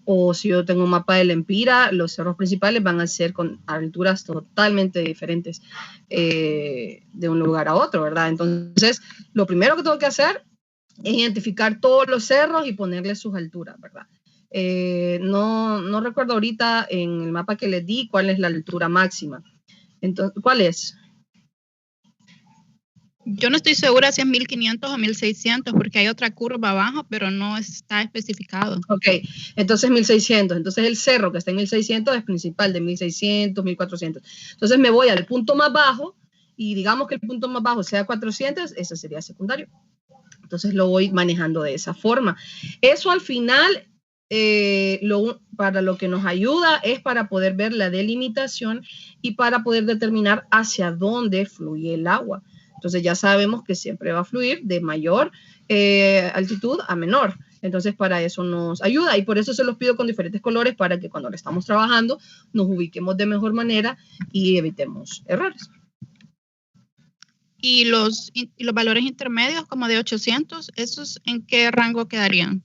o si yo tengo un mapa del Empira, los cerros principales van a ser con alturas totalmente diferentes de un lugar a otro, ¿verdad? Entonces, lo primero que tengo que hacer es identificar todos los cerros y ponerles sus alturas, ¿verdad? No recuerdo ahorita en el mapa que les di cuál es la altura máxima. Entonces, ¿cuál es? Yo no estoy segura si es 1500 o 1600 porque hay otra curva abajo, pero no está especificado. Ok, entonces 1600. Entonces el cerro que está en 1600 es principal de 1600, 1400. Entonces me voy al punto más bajo y digamos que el punto más bajo sea 400, ese sería secundario. Entonces lo voy manejando de esa forma. Eso al final, para lo que nos ayuda es para poder ver la delimitación y para poder determinar hacia dónde fluye el agua. Entonces ya sabemos que siempre va a fluir de mayor altitud a menor. Entonces para eso nos ayuda y por eso se los pido con diferentes colores para que cuando lo estamos trabajando nos ubiquemos de mejor manera y evitemos errores. ¿Y los valores intermedios como de 800, esos en qué rango quedarían?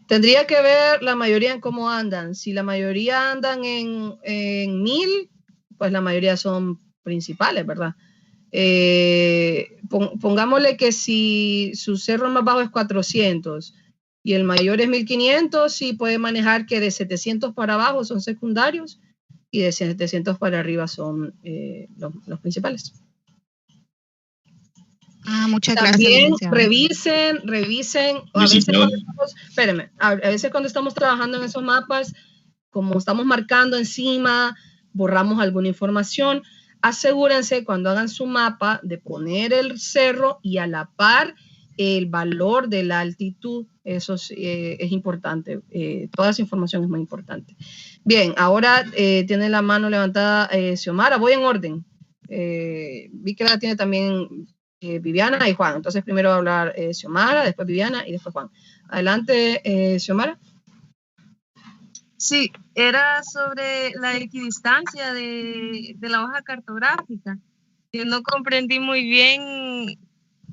Tendría que ver la mayoría en cómo andan. Si la mayoría andan en 1000, pues la mayoría son principales, ¿verdad? Pongámosle que si su cerro más bajo es 400 y el mayor es 1500, sí puede manejar que de 700 para abajo son secundarios y de 700 para arriba son los principales. Muchas También gracias. revisen, a veces cuando estamos trabajando en esos mapas, como estamos marcando encima, borramos alguna información, asegúrense cuando hagan su mapa de poner el cerro y a la par el valor de la altitud. Eso es importante, toda esa información es muy importante. Bien, ahora tiene la mano levantada Xiomara, voy en orden. Vi que la tiene también Viviana y Juan. Entonces primero va a hablar Xiomara, después Viviana y después Juan. Adelante, Xiomara. Sí, era sobre la equidistancia de la hoja cartográfica. Yo no comprendí muy bien,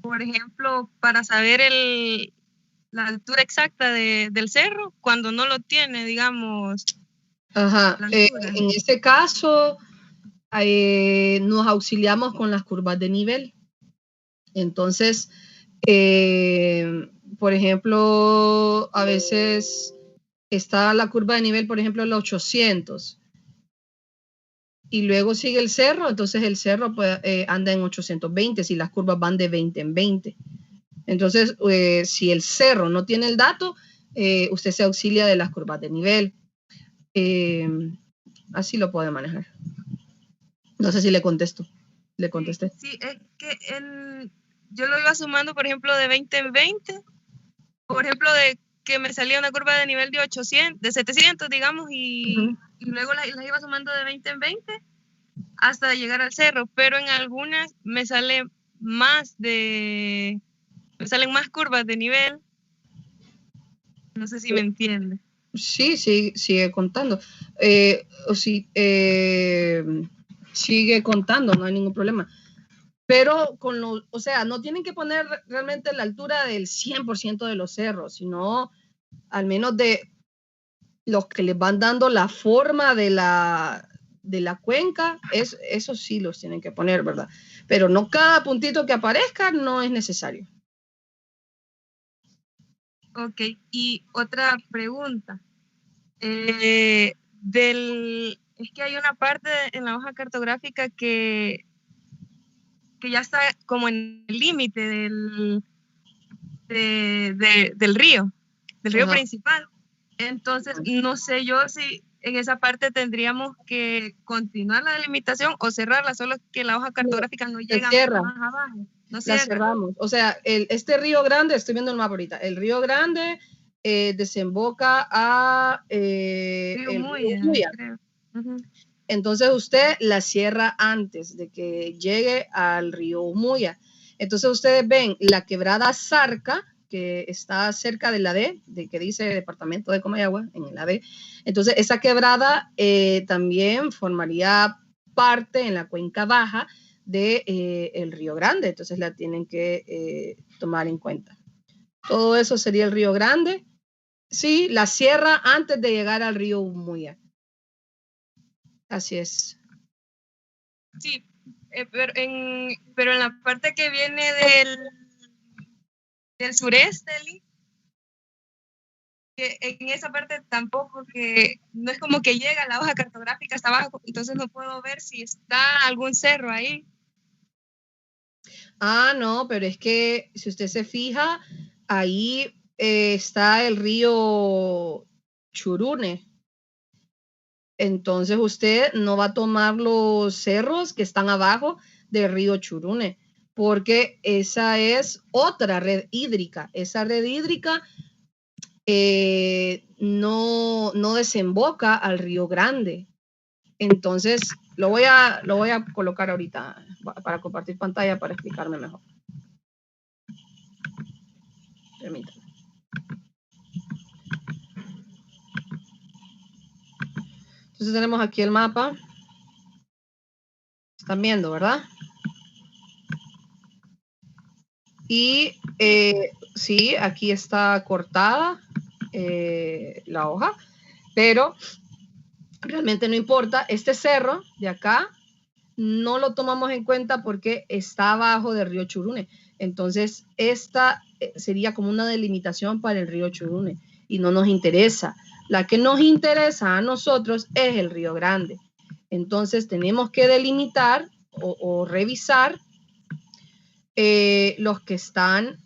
por ejemplo, para saber la altura exacta del cerro, cuando no lo tiene, digamos. Ajá, en este caso nos auxiliamos con las curvas de nivel. Entonces, por ejemplo, a veces está la curva de nivel, por ejemplo, los 800. Y luego sigue el cerro, entonces el cerro pues, anda en 820 si las curvas van de 20 en 20. Entonces, si el cerro no tiene el dato, usted se auxilia de las curvas de nivel. Así lo puede manejar. No sé si le contesto. Le contesté. Sí, es que yo lo iba sumando, por ejemplo, de 20 en 20. Por ejemplo, de que me salía una curva de nivel de 800, de 700, digamos, y luego las iba sumando de 20 en 20 hasta llegar al cerro. Pero en algunas me salen más curvas de nivel. No sé si me entiende. Sí, sigue contando. Sigue contando, no hay ningún problema. Pero o sea, no tienen que poner realmente la altura del 100% de los cerros, sino al menos de los que les van dando la forma de la cuenca, eso sí los tienen que poner, ¿verdad? Pero no cada puntito que aparezca no es necesario. Ok, y otra pregunta. Es que hay una parte en la hoja cartográfica que ya está como en el límite del río principal. Entonces, no sé yo si en esa parte tendríamos que continuar la delimitación o cerrarla, solo que la hoja cartográfica no llega más abajo. No la cerramos. O sea, este río Grande, estoy viendo el mapa ahorita, el río Grande desemboca a Río Muya, creo. Entonces usted la cierra antes de que llegue al río Muya. Entonces ustedes ven la quebrada Zarca, que está cerca de la D, de que dice Departamento de Comayagua, en la D. Entonces esa quebrada también formaría parte en la cuenca baja del Río Grande. Entonces la tienen que tomar en cuenta. Todo eso sería el Río Grande. Sí, la sierra antes de llegar al río Umuya. Así es. Sí, pero en la parte que viene del sureste, que en esa parte tampoco, que no es como que llega la hoja cartográfica hasta abajo, entonces no puedo ver si está algún cerro ahí. Ah, no, pero es que si usted se fija, ahí está el río Churune. Entonces usted no va a tomar los cerros que están abajo del río Churune, porque esa es otra red hídrica. Esa red hídrica no desemboca al río Grande. Entonces lo voy a colocar ahorita para compartir pantalla para explicarme mejor. Permítame. Entonces tenemos aquí el mapa. Están viendo, ¿verdad? Y sí, aquí está cortada la hoja, pero realmente no importa. Este cerro de acá no lo tomamos en cuenta porque está abajo del río Churune. Entonces, esta sería como una delimitación para el río Churune y no nos interesa. La que nos interesa a nosotros es el río Grande. Entonces, tenemos que delimitar o revisar los que están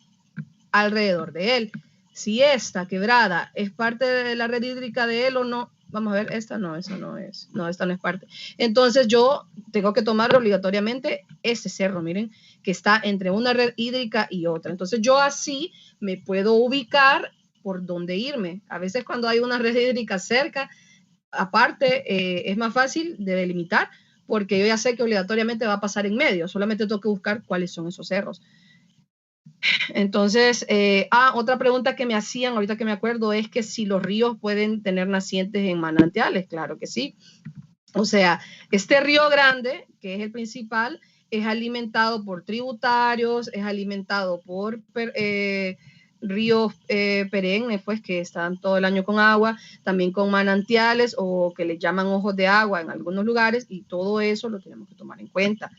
alrededor de él. Si esta quebrada es parte de la red hídrica de él o no, vamos a ver, esta no es. No, esta no es parte. Entonces yo tengo que tomar obligatoriamente ese cerro, miren, que está entre una red hídrica y otra. Entonces yo así me puedo ubicar por dónde irme. A veces cuando hay una red hídrica cerca, aparte, es más fácil de delimitar porque yo ya sé que obligatoriamente va a pasar en medio. Solamente tengo que buscar cuáles son esos cerros. Entonces, otra pregunta que me hacían, ahorita que me acuerdo, es que si los ríos pueden tener nacientes en manantiales. Claro que sí. O sea, este río Grande, que es el principal, es alimentado por tributarios, es alimentado por ríos perennes, pues que están todo el año con agua, también con manantiales o que le llaman ojos de agua en algunos lugares, y todo eso lo tenemos que tomar en cuenta.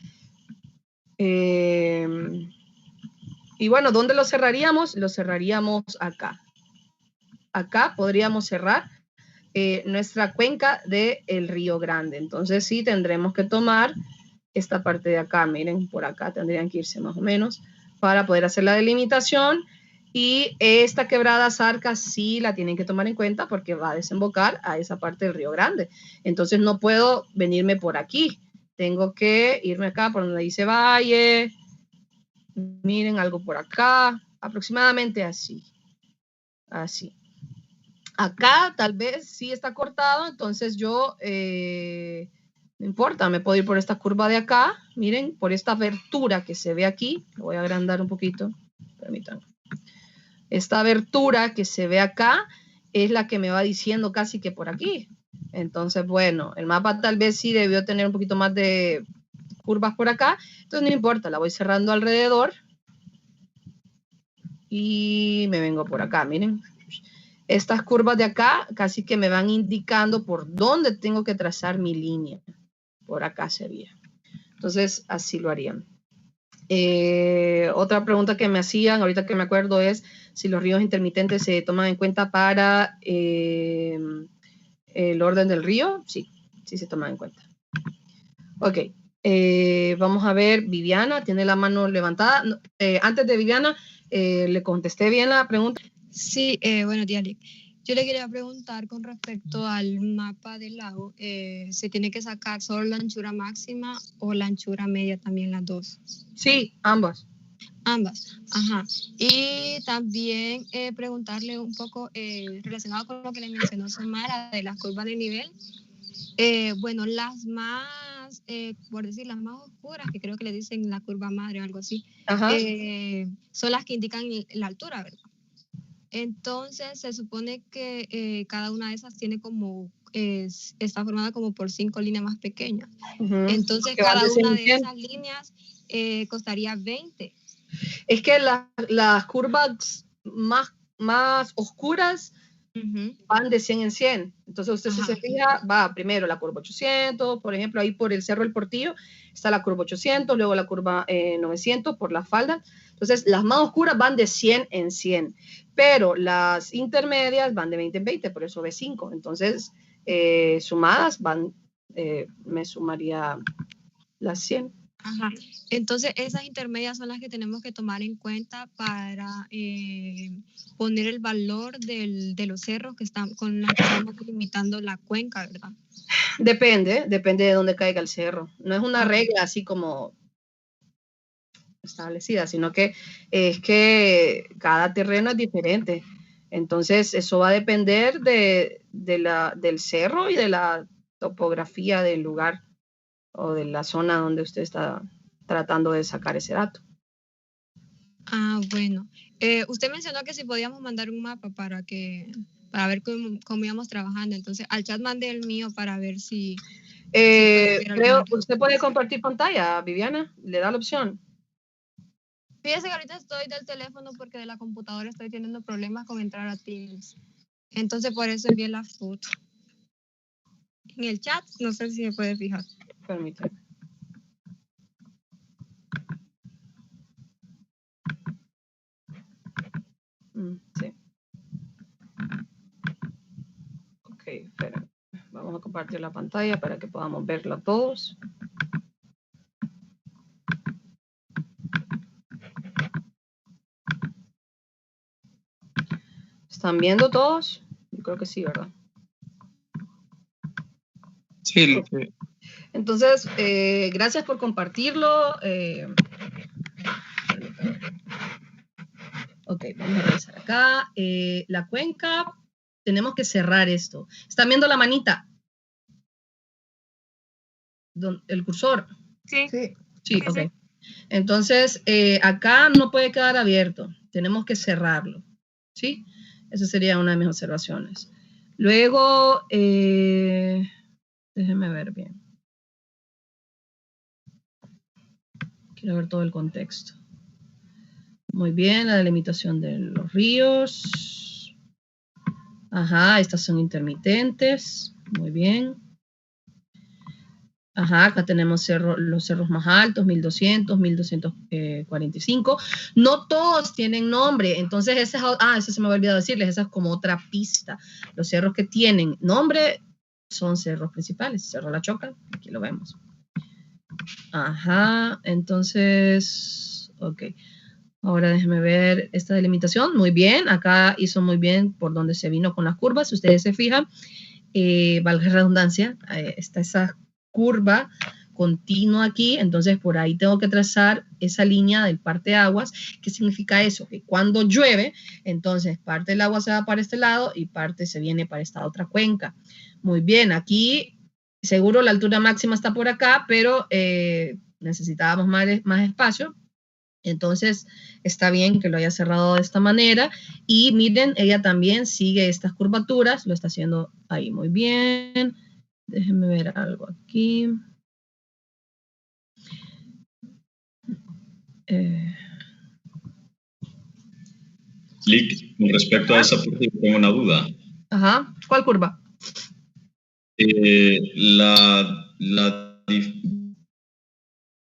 Y bueno, ¿dónde lo cerraríamos? Lo cerraríamos acá. Acá podríamos cerrar nuestra cuenca del Río Grande. Entonces sí tendremos que tomar esta parte de acá. Miren, por acá tendrían que irse más o menos para poder hacer la delimitación. Y esta quebrada Zarca sí la tienen que tomar en cuenta porque va a desembocar a esa parte del Río Grande. Entonces no puedo venirme por aquí. Tengo que irme acá por donde dice valle. Miren, algo por acá, aproximadamente así. Así. Acá tal vez sí está cortado, entonces yo, no importa, me puedo ir por esta curva de acá. Miren, por esta abertura que se ve aquí. Lo voy a agrandar un poquito. Permítanme. Esta abertura que se ve acá es la que me va diciendo casi que por aquí. Entonces, bueno, el mapa tal vez sí debió tener un poquito más de curvas por acá. Entonces no importa, la voy cerrando alrededor. Y me vengo por acá, miren. Estas curvas de acá casi que me van indicando por dónde tengo que trazar mi línea. Por acá sería. Entonces, así lo harían. Otra pregunta que me hacían, ahorita que me acuerdo, es si los ríos intermitentes se toman en cuenta para el orden del río. Sí, sí se toman en cuenta. Ok. Vamos a ver, Viviana tiene la mano levantada. Antes de Viviana, ¿le contesté bien la pregunta? Sí, buenos días, Lick. Yo le quería preguntar con respecto al mapa del lago, ¿se tiene que sacar solo la anchura máxima o la anchura media también, las dos? Sí, ambas. Ambas, ajá. Y también preguntarle un poco relacionado con lo que le mencionó Samara de las curvas de nivel. Bueno, las más, por decir, las más oscuras, que creo que le dicen la curva madre o algo así, son las que indican la altura, ¿verdad? Entonces, se supone que cada una de esas tiene como, está formada como por 5 líneas más pequeñas. Entonces, cada una de esas líneas costaría 20. Es que las curvas más oscuras van de 100 en 100. Entonces usted si Ajá. se fija, va primero la curva 800, por ejemplo, ahí por el Cerro del Portillo está la curva 800, luego la curva 900 por las faldas. Entonces las más oscuras van de 100 en 100, pero las intermedias van de 20 en 20, por eso B5. Entonces sumadas van, me sumaría las 100. Ajá. Entonces, esas intermedias son las que tenemos que tomar en cuenta para poner el valor de los cerros que están, con los que estamos limitando la cuenca, ¿verdad? Depende de dónde caiga el cerro. No es una regla así como establecida, sino que es que cada terreno es diferente. Entonces, eso va a depender del cerro y de la topografía del lugar o de la zona donde usted está tratando de sacar ese dato. Ah, bueno. Usted mencionó que si podíamos mandar un mapa para ver cómo íbamos trabajando. Entonces, al chat mandé el mío para ver si puede ver Creo, alguna ¿usted puede compartir pantalla, Viviana? ¿Le da la opción? Fíjese que ahorita estoy del teléfono porque de la computadora estoy teniendo problemas con entrar a Teams. Entonces, por eso envié la foto. En el chat, no sé si se puede fijar. Permítame. Sí. Ok, espera. Vamos a compartir la pantalla para que podamos verla todos. ¿Están viendo todos? Yo creo que sí, ¿verdad? Sí. Entonces, gracias por compartirlo. Ok, vamos a revisar acá. La cuenca, tenemos que cerrar esto. ¿Están viendo la manita? El cursor. Sí. Sí, ok. Entonces, acá no puede quedar abierto. Tenemos que cerrarlo. ¿Sí? Esa sería una de mis observaciones. Luego, déjenme ver bien. Quiero ver todo el contexto. Muy bien, la delimitación de los ríos. Ajá, estas son intermitentes. Muy bien. Ajá, acá tenemos los cerros más altos, 1200, 1245. No todos tienen nombre, entonces eso se me había olvidado decirles, esa es como otra pista. Los cerros que tienen nombre son cerros principales. Cerro La Choca, aquí lo vemos. Ajá, entonces, ok. Ahora déjenme ver esta delimitación. Muy bien, acá hizo muy bien por donde se vino con las curvas. Si ustedes se fijan, valga la redundancia, está esa curva continua aquí, entonces por ahí tengo que trazar esa línea del parteaguas. ¿Qué significa eso? Que cuando llueve, entonces parte del agua se va para este lado y parte se viene para esta otra cuenca. Muy bien, aquí seguro la altura máxima está por acá, pero necesitábamos más espacio. Entonces, está bien que lo haya cerrado de esta manera. Y miren, ella también sigue estas curvaturas. Lo está haciendo ahí muy bien. Déjenme ver algo aquí. Lick, con respecto a esa parte, tengo una duda. Ajá. ¿Cuál curva?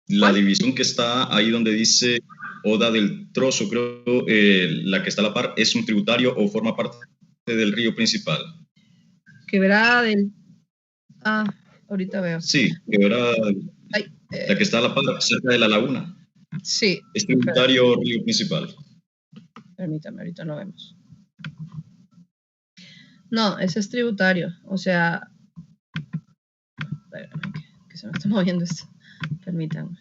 La división que está ahí donde dice Oda del Trozo, creo, la que está a la par, ¿es un tributario o forma parte del río principal? Quebrada del... ahorita veo. Sí, quebrada, la que está a la par, cerca de la laguna. Sí. ¿Es tributario río principal? Permítame, ahorita lo vemos. No, ese es tributario. O sea... Espérame, que se me está moviendo esto. Permítanme.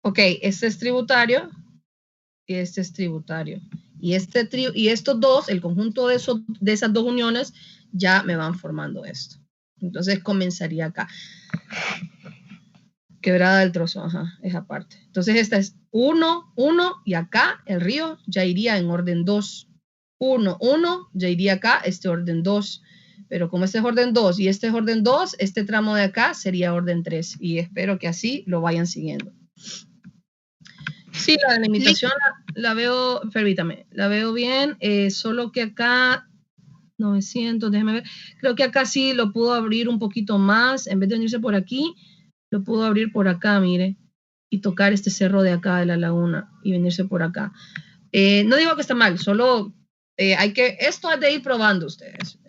Ok, este es tributario y este es tributario. Y estos dos, el conjunto de esas dos uniones, ya me van formando esto. Entonces comenzaría acá. Quebrada del Trozo, ajá, esa parte. Entonces esta es 1, 1, y acá el río ya iría en orden 2. 1, 1, ya iría acá este orden 2. Pero como este es orden 2 y este es orden 2, este tramo de acá sería orden 3. Y espero que así lo vayan siguiendo. Sí, la delimitación la veo, permítame, la veo bien, solo que acá 900, déjeme ver, creo que acá sí lo pudo abrir un poquito más, en vez de venirse por aquí, lo pudo abrir por acá, mire, y tocar este cerro de acá de la laguna y venirse por acá. No digo que está mal, solo esto es de ir probando ustedes,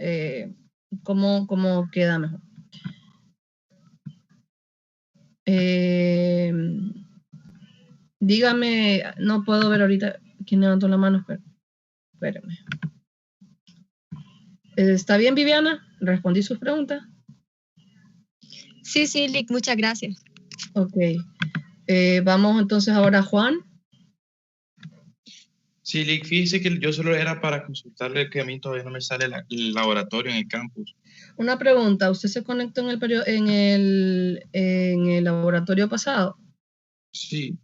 cómo queda mejor. Dígame, no puedo ver ahorita quién levantó la mano, pero espérenme. ¿Está bien, Viviana? ¿Respondí sus preguntas? Sí, sí, Lick, muchas gracias. Ok. Vamos entonces ahora a Juan. Sí, Lick, fíjese que yo solo era para consultarle que a mí todavía no me sale el laboratorio en el campus. Una pregunta, ¿usted se conectó en el laboratorio pasado? Sí.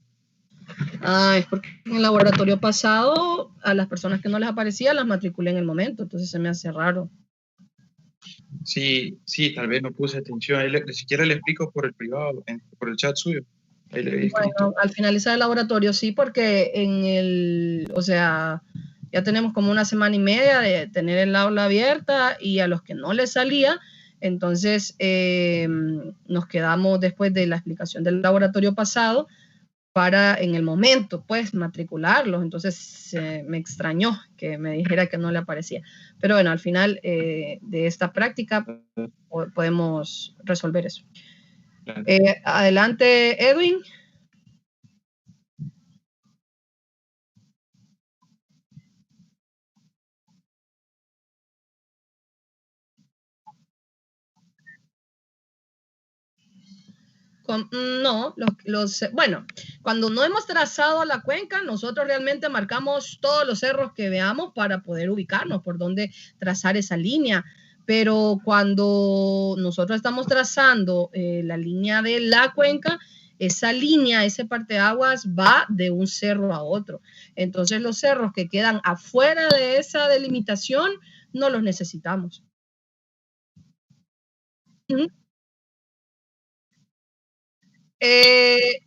Es porque en el laboratorio pasado a las personas que no les aparecía las matriculé en el momento, entonces se me hace raro. Sí, tal vez no puse atención. Ahí ni siquiera le explico por el privado, por el chat suyo. Ahí le he escrito. Bueno, al finalizar el laboratorio sí, porque o sea, ya tenemos como una semana y media de tener el aula abierta y a los que no les salía, entonces nos quedamos después de la explicación del laboratorio pasado para en el momento, pues, matricularlos. Entonces me extrañó que me dijera que no le aparecía. Pero bueno, al final de esta práctica podemos resolver eso. Claro. Adelante, Edwin. No, bueno, cuando no hemos trazado la cuenca, nosotros realmente marcamos todos los cerros que veamos para poder ubicarnos por dónde trazar esa línea. Pero cuando nosotros estamos trazando la línea de la cuenca, esa línea, ese parteaguas va de un cerro a otro. Entonces los cerros que quedan afuera de esa delimitación no los necesitamos.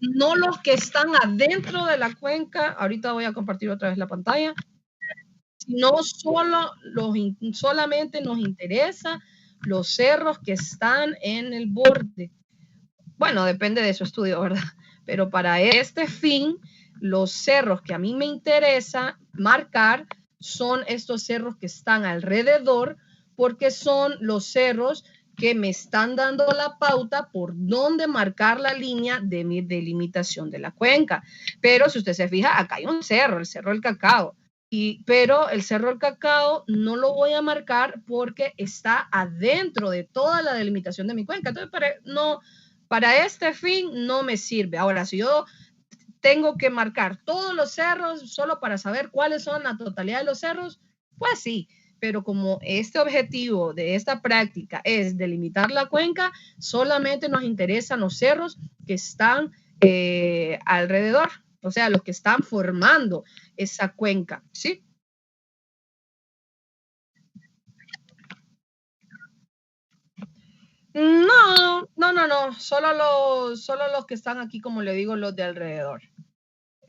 No los que están adentro de la cuenca, ahorita voy a compartir otra vez la pantalla, sino solamente nos interesa los cerros que están en el borde. Bueno, depende de su estudio, ¿verdad? Pero para este fin, los cerros que a mí me interesa marcar son estos cerros que están alrededor, porque son los cerros que me están dando la pauta por dónde marcar la línea de mi delimitación de la cuenca. Pero si usted se fija, acá hay un cerro, el Cerro del Cacao. Pero el Cerro del Cacao no lo voy a marcar porque está adentro de toda la delimitación de mi cuenca. Entonces, para este fin no me sirve. Ahora, si yo tengo que marcar todos los cerros solo para saber cuáles son la totalidad de los cerros, pues sí. Pero como este objetivo de esta práctica es delimitar la cuenca, solamente nos interesan los cerros que están alrededor, o sea, los que están formando esa cuenca, ¿sí? No, solo los que están aquí, como le digo, los de alrededor.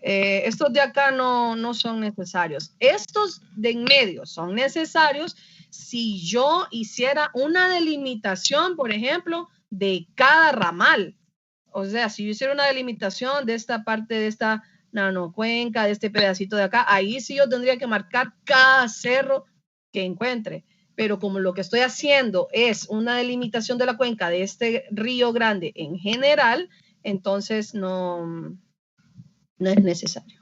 Estos de acá no son necesarios. Estos de en medio son necesarios si yo hiciera una delimitación, por ejemplo, de cada ramal. O sea, si yo hiciera una delimitación de esta parte de esta nanocuenca, de este pedacito de acá, ahí sí yo tendría que marcar cada cerro que encuentre. Pero como lo que estoy haciendo es una delimitación de la cuenca de este río grande en general, entonces no es necesario.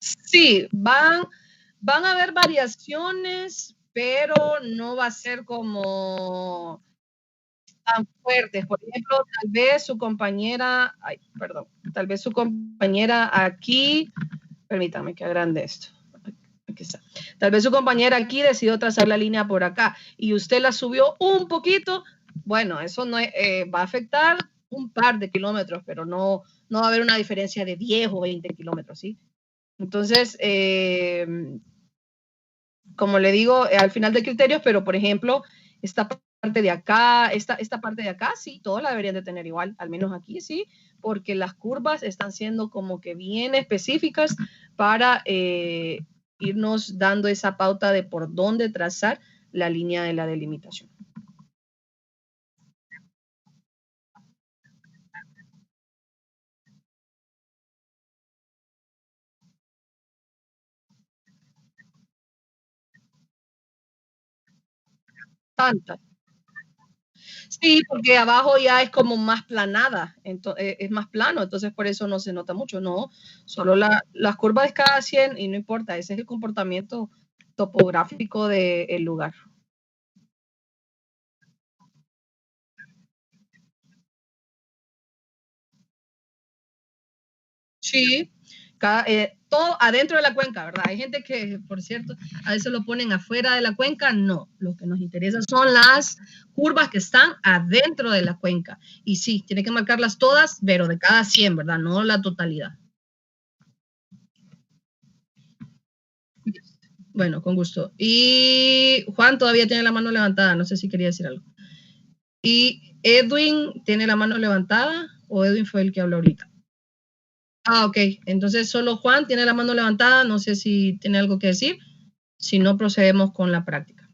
Sí, van a haber variaciones, pero no va a ser como tan fuertes. Por ejemplo, tal vez su compañera aquí, permítame que agrande esto. Aquí está. Tal vez su compañera aquí decidió trazar la línea por acá y usted la subió un poquito. Bueno, eso no va a afectar un par de kilómetros, pero no va a haber una diferencia de 10 o 20 kilómetros, ¿sí? Entonces, como le digo, al final de criterios, pero por ejemplo, esta parte de acá, esta parte de acá, sí, todos la deberían de tener igual, al menos aquí sí, porque las curvas están siendo como que bien específicas para irnos dando esa pauta de por dónde trazar la línea de la delimitación. Tanta. Sí, porque abajo ya es como más planada, entonces, es más plano, entonces por eso no se nota mucho, no, solo las curvas de cada 100 y no importa, ese es el comportamiento topográfico del lugar. Sí, todo adentro de la cuenca, ¿verdad? Hay gente que, por cierto, a veces lo ponen afuera de la cuenca. No, lo que nos interesa son las curvas que están adentro de la cuenca. Y sí, tiene que marcarlas todas, pero de cada 100, ¿verdad? No la totalidad. Bueno, con gusto. Y Juan todavía tiene la mano levantada, no sé si quería decir algo. ¿Y Edwin tiene la mano levantada o Edwin fue el que habló ahorita? Ah, ok. Entonces solo Juan tiene la mano levantada, no sé si tiene algo que decir. Si no, procedemos con la práctica.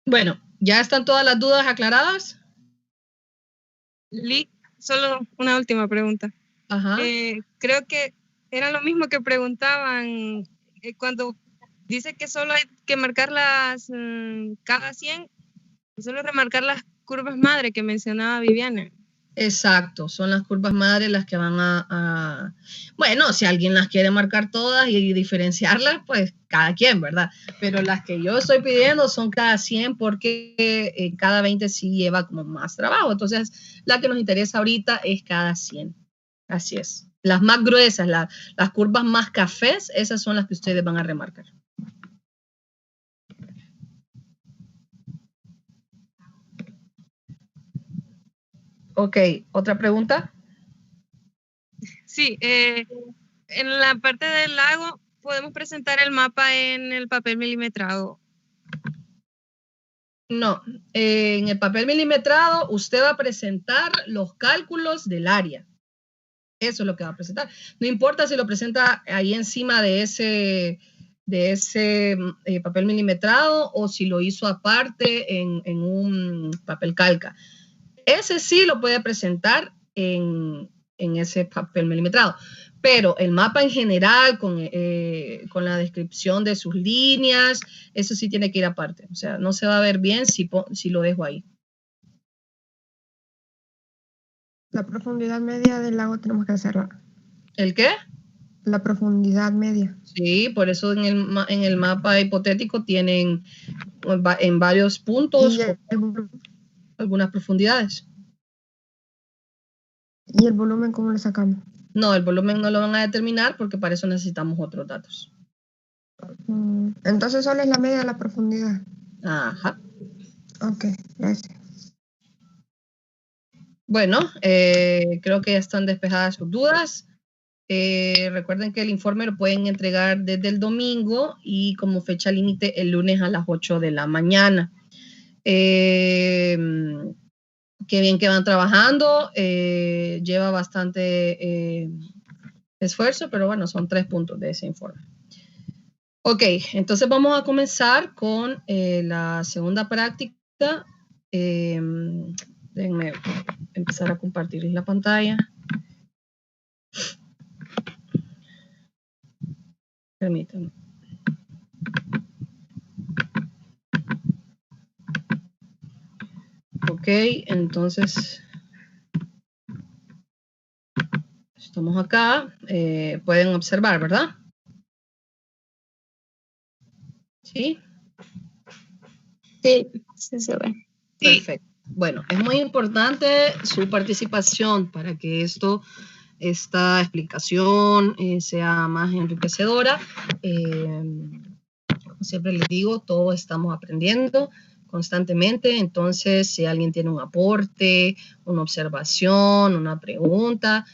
Bueno, ¿ya están todas las dudas aclaradas? Solo una última pregunta. Ajá. Creo que era lo mismo que preguntaban cuando dice que solo hay que marcarlas cada 100, solo remarcar las curvas madre que mencionaba Viviana. Exacto, son las curvas madre las que van a... Bueno, si alguien las quiere marcar todas y diferenciarlas, pues cada quien, ¿verdad? Pero las que yo estoy pidiendo son cada 100 porque cada 20 sí lleva como más trabajo. Entonces, la que nos interesa ahorita es cada 100. Así es. Las más gruesas, las curvas más cafés, esas son las que ustedes van a remarcar. Ok, ¿otra pregunta? Sí, en la parte del lago podemos presentar el mapa en el papel milimetrado. No, en el papel milimetrado usted va a presentar los cálculos del área. Eso es lo que va a presentar. No importa si lo presenta ahí encima de ese papel milimetrado o si lo hizo aparte en un papel calca. Ese sí lo puede presentar en ese papel milimetrado. Pero el mapa en general, con la descripción de sus líneas, eso sí tiene que ir aparte. O sea, no se va a ver bien si lo dejo ahí. La profundidad media del lago tenemos que hacerla. ¿El qué? La profundidad media. Sí, por eso en el mapa hipotético tienen en varios puntos algunas profundidades. ¿Y el volumen cómo lo sacamos? No, el volumen no lo van a determinar porque para eso necesitamos otros datos. Entonces solo es la media de la profundidad. Ajá. Ok, gracias. Bueno, creo que ya están despejadas sus dudas. Recuerden que el informe lo pueden entregar desde el domingo y como fecha límite el lunes a las 8 de la mañana. Qué bien que van trabajando. Lleva bastante esfuerzo, pero bueno, son 3 puntos de ese informe. Ok, entonces vamos a comenzar con la segunda práctica. Déjenme empezar a compartir la pantalla. Permítanme. Ok, entonces estamos acá. Pueden observar, ¿verdad? ¿Sí? Sí, sí se ve. Perfecto. Bueno, es muy importante su participación para que esta explicación sea más enriquecedora. Como siempre les digo, todos estamos aprendiendo constantemente, entonces si alguien tiene un aporte, una observación, una pregunta,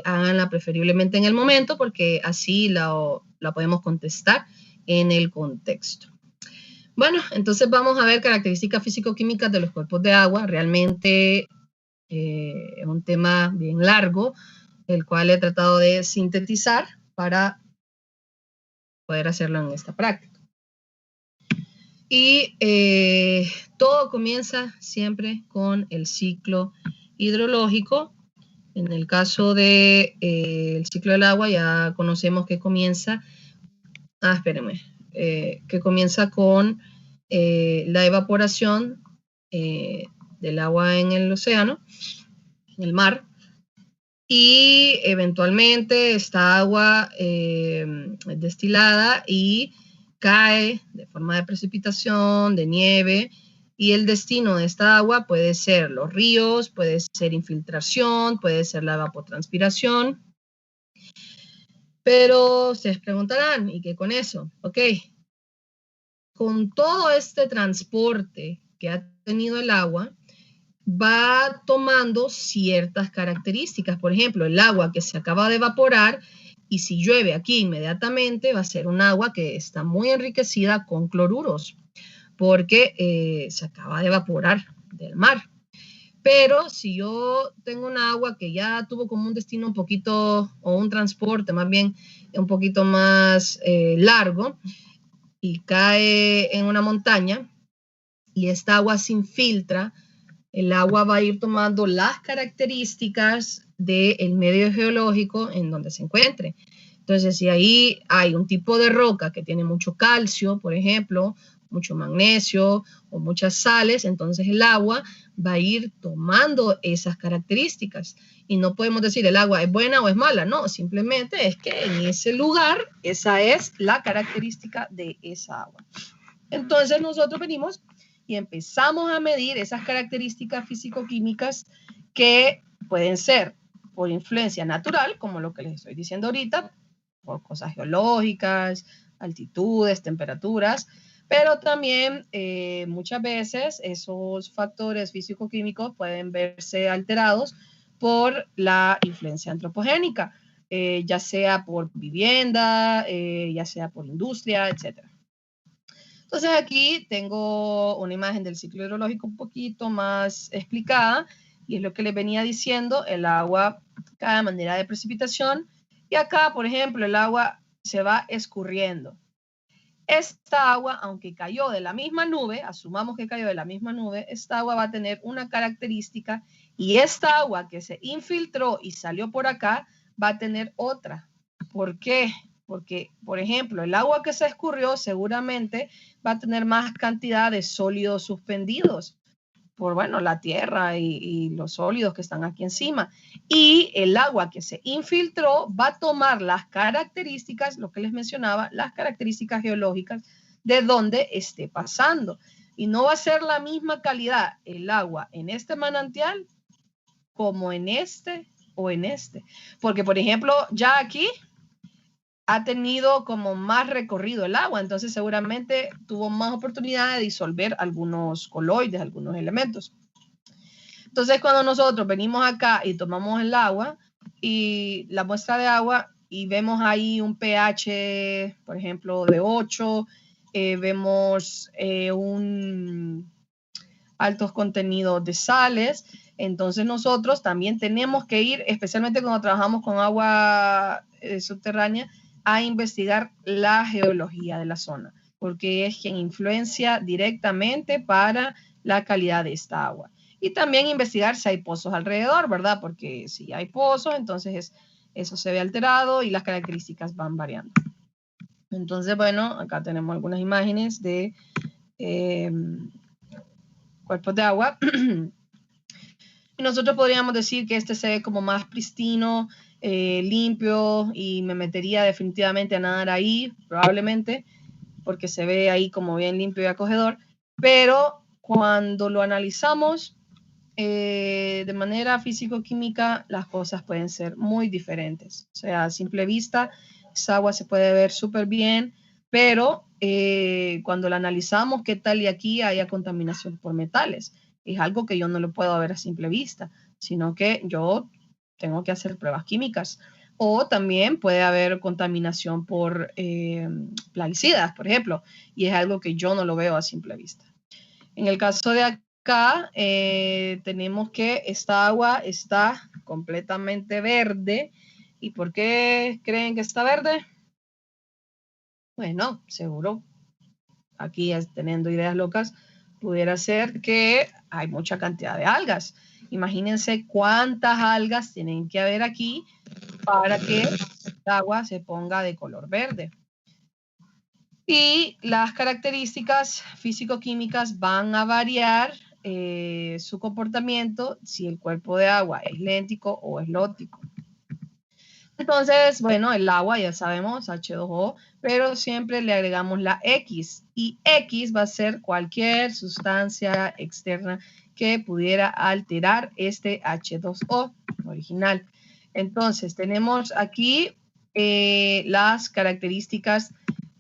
háganla preferiblemente en el momento porque así la podemos contestar en el contexto. Bueno, entonces vamos a ver características físico-químicas de los cuerpos de agua. Realmente es un tema bien largo, el cual he tratado de sintetizar para poder hacerlo en esta práctica. Y todo comienza siempre con el ciclo hidrológico. En el caso del ciclo del agua ya conocemos que comienza, que comienza con la evaporación del agua en el océano, en el mar, y eventualmente esta agua es destilada y cae de forma de precipitación, de nieve, y el destino de esta agua puede ser los ríos, puede ser infiltración, puede ser la evapotranspiración. Pero ustedes preguntarán, ¿y qué con eso? Ok, con todo este transporte que ha tenido el agua, va tomando ciertas características. Por ejemplo, el agua que se acaba de evaporar, y si llueve aquí inmediatamente, va a ser un agua que está muy enriquecida con cloruros, porque se acaba de evaporar del mar. Pero si yo tengo un agua que ya tuvo como un destino un poquito, o un transporte más bien, un poquito más largo, y cae en una montaña, y esta agua se infiltra, el agua va a ir tomando las características del medio geológico en donde se encuentre. Entonces, si ahí hay un tipo de roca que tiene mucho calcio, por ejemplo, mucho magnesio o muchas sales, entonces el agua va a ir tomando esas características. Y no podemos decir el agua es buena o es mala, no, simplemente es que en ese lugar esa es la característica de esa agua. Entonces nosotros venimos y empezamos a medir esas características físico-químicas que pueden ser por influencia natural, como lo que les estoy diciendo ahorita, por cosas geológicas, altitudes, temperaturas, pero también muchas veces esos factores físico-químicos pueden verse alterados por la influencia antropogénica, ya sea por vivienda, ya sea por industria, etcétera. Entonces aquí tengo una imagen del ciclo hidrológico un poquito más explicada, y es lo que les venía diciendo, el agua cae de manera de precipitación, y acá, por ejemplo, el agua se va escurriendo. Esta agua, aunque cayó de la misma nube, asumamos que cayó de la misma nube, esta agua va a tener una característica, y esta agua que se infiltró y salió por acá va a tener otra. ¿Por qué? Porque, por ejemplo, el agua que se escurrió seguramente va a tener más cantidad de sólidos suspendidos por, bueno, la tierra y los sólidos que están aquí encima. Y el agua que se infiltró va a tomar las características, lo que les mencionaba, las características geológicas de donde esté pasando. Y no va a ser la misma calidad el agua en este manantial como en este o en este. Porque, por ejemplo, ya aquí ha tenido como más recorrido el agua, entonces seguramente tuvo más oportunidad de disolver algunos coloides, algunos elementos. Entonces cuando nosotros venimos acá y tomamos el agua y la muestra de agua y vemos ahí un pH, por ejemplo, de 8, vemos un altos contenidos de sales, entonces nosotros también tenemos que ir, especialmente cuando trabajamos con agua subterránea, a investigar la geología de la zona, porque es quien influencia directamente para la calidad de esta agua. Y también investigar si hay pozos alrededor, ¿verdad? Porque si hay pozos, entonces eso se ve alterado y las características van variando. Entonces, bueno, acá tenemos algunas imágenes de cuerpos de agua. Y nosotros podríamos decir que este se ve como más pristino, limpio, y me metería definitivamente a nadar ahí, probablemente, porque se ve ahí como bien limpio y acogedor. Pero cuando lo analizamos de manera físico-química, las cosas pueden ser muy diferentes. O sea, a simple vista, esa agua se puede ver súper bien, pero cuando la analizamos, ¿qué tal y aquí haya contaminación por metales? Es algo que yo no lo puedo ver a simple vista, sino que yo tengo que hacer pruebas químicas O también puede haber contaminación por plaguicidas, por ejemplo, y es algo que yo no lo veo a simple vista. En el caso de acá, tenemos que esta agua está completamente verde. ¿Y por qué creen que está verde? Bueno, seguro, aquí teniendo ideas locas, pudiera ser que hay mucha cantidad de algas. Imagínense cuántas algas tienen que haber aquí para que el agua se ponga de color verde. Y las características físico-químicas van a variar su comportamiento si el cuerpo de agua es léntico o es lótico. Entonces, bueno, el agua ya sabemos, H2O, pero siempre le agregamos la X. Y X va a ser cualquier sustancia externa que pudiera alterar este H2O original. Entonces, tenemos aquí las características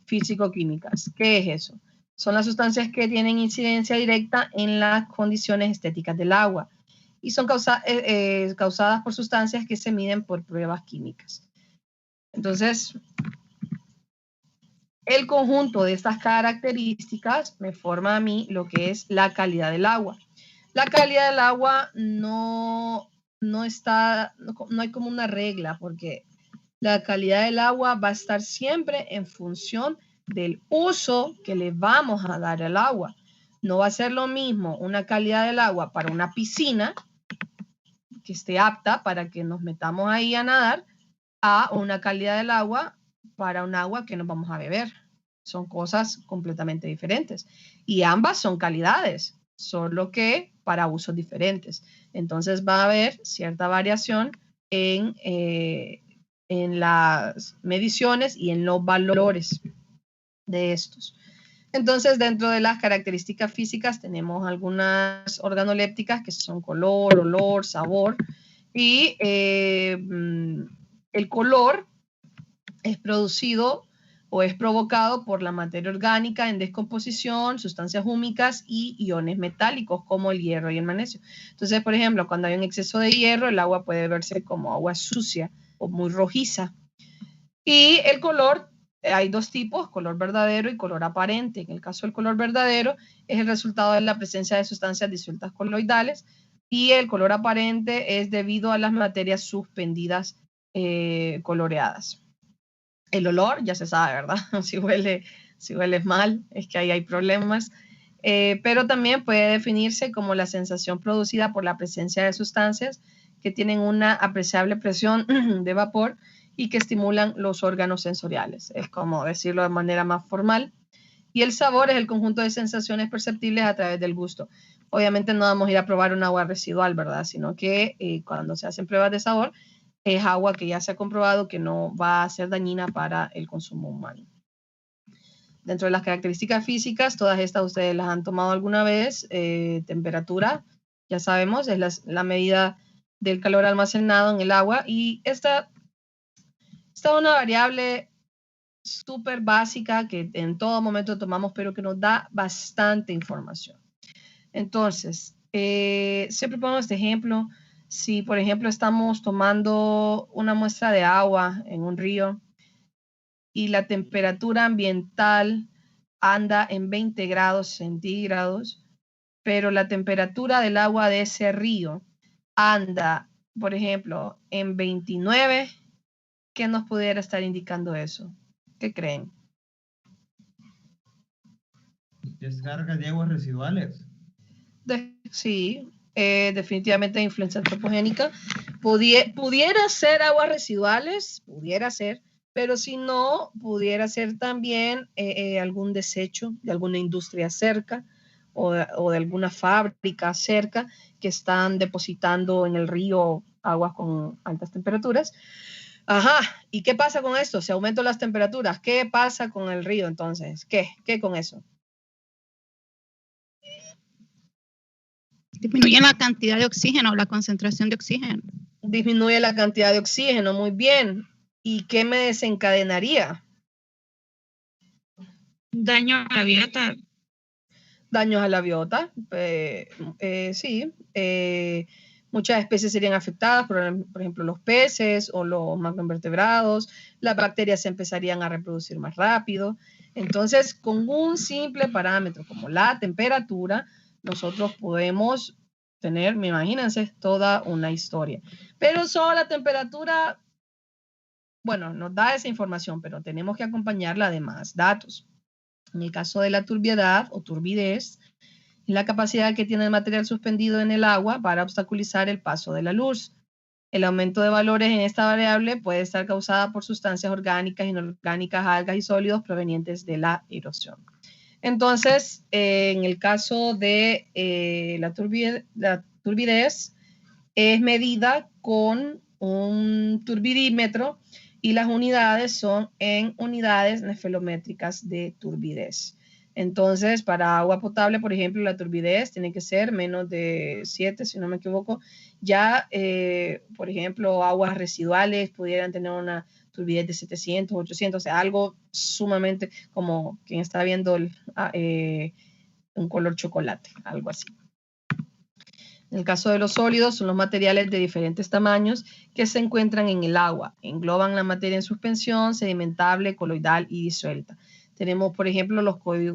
físico-químicas. ¿Qué es eso? Son las sustancias que tienen incidencia directa en las condiciones estéticas del agua y son causadas por sustancias que se miden por pruebas químicas. Entonces, el conjunto de estas características me forma a mí lo que es la calidad del agua. La calidad del agua no hay como una regla, porque la calidad del agua va a estar siempre en función del uso que le vamos a dar al agua. No va a ser lo mismo una calidad del agua para una piscina que esté apta para que nos metamos ahí a nadar, a una calidad del agua para un agua que nos vamos a beber. Son cosas completamente diferentes. Y ambas son calidades, solo que para usos diferentes. Entonces va a haber cierta variación en las mediciones y en los valores de estos. Entonces, dentro de las características físicas tenemos algunas organolépticas que son color, olor, sabor. Y el color es producido o es provocado por la materia orgánica en descomposición, sustancias húmicas y iones metálicos como el hierro y el magnesio. Entonces, por ejemplo, cuando hay un exceso de hierro, el agua puede verse como agua sucia o muy rojiza. Y el color, hay dos tipos, color verdadero y color aparente. En el caso del color verdadero es el resultado de la presencia de sustancias disueltas coloidales y el color aparente es debido a las materias suspendidas coloreadas. El olor, ya se sabe, ¿verdad? Si hueles mal, es que ahí hay problemas. Pero también puede definirse como la sensación producida por la presencia de sustancias que tienen una apreciable presión de vapor y que estimulan los órganos sensoriales. Es como decirlo de manera más formal. Y el sabor es el conjunto de sensaciones perceptibles a través del gusto. Obviamente no vamos a ir a probar un agua residual, ¿verdad? Sino que cuando se hacen pruebas de sabor, es agua que ya se ha comprobado que no va a ser dañina para el consumo humano. Dentro de las características físicas, todas estas ustedes las han tomado alguna vez. Temperatura, ya sabemos, es la medida del calor almacenado en el agua. Y esta es una variable súper básica que en todo momento tomamos, pero que nos da bastante información. Entonces, siempre pongo este ejemplo. Si, por ejemplo, estamos tomando una muestra de agua en un río y la temperatura ambiental anda en 20 grados centígrados, pero la temperatura del agua de ese río anda, por ejemplo, en 29, ¿qué nos pudiera estar indicando eso? ¿Qué creen? Descargas de aguas residuales. Sí, definitivamente influencia antropogénica. Pudiera ser aguas residuales, pudiera ser, pero si no, pudiera ser también algún desecho de alguna industria cerca o de alguna fábrica cerca que están depositando en el río aguas con altas temperaturas. Ajá, ¿y qué pasa con esto? Se aumentan las temperaturas. ¿Qué pasa con el río entonces? ¿Qué con eso? Disminuye la cantidad de oxígeno, la concentración de oxígeno. Disminuye la cantidad de oxígeno, muy bien. ¿Y qué me desencadenaría? Daño a la biota. Daños a la biota, sí. muchas especies serían afectadas, por ejemplo, los peces o los macroinvertebrados, las bacterias se empezarían a reproducir más rápido. Entonces, con un simple parámetro como la temperatura, nosotros podemos tener, imagínense, toda una historia. Pero solo la temperatura, bueno, nos da esa información, pero tenemos que acompañarla de más datos. En el caso de la turbiedad o turbidez, la capacidad que tiene el material suspendido en el agua para obstaculizar el paso de la luz. El aumento de valores en esta variable puede estar causada por sustancias orgánicas, inorgánicas, algas y sólidos provenientes de la erosión. Entonces, en el caso de la turbidez, es medida con un turbidímetro y las unidades son en unidades nefelométricas de turbidez. Entonces, para agua potable, por ejemplo, la turbidez tiene que ser menos de 7, si no me equivoco. Ya, por ejemplo, aguas residuales pudieran tener una turbidez de 700, 800, o sea, algo sumamente como quien está viendo un color chocolate, algo así. En el caso de los sólidos, son los materiales de diferentes tamaños que se encuentran en el agua. Engloban la materia en suspensión, sedimentable, coloidal y disuelta. Tenemos, por ejemplo,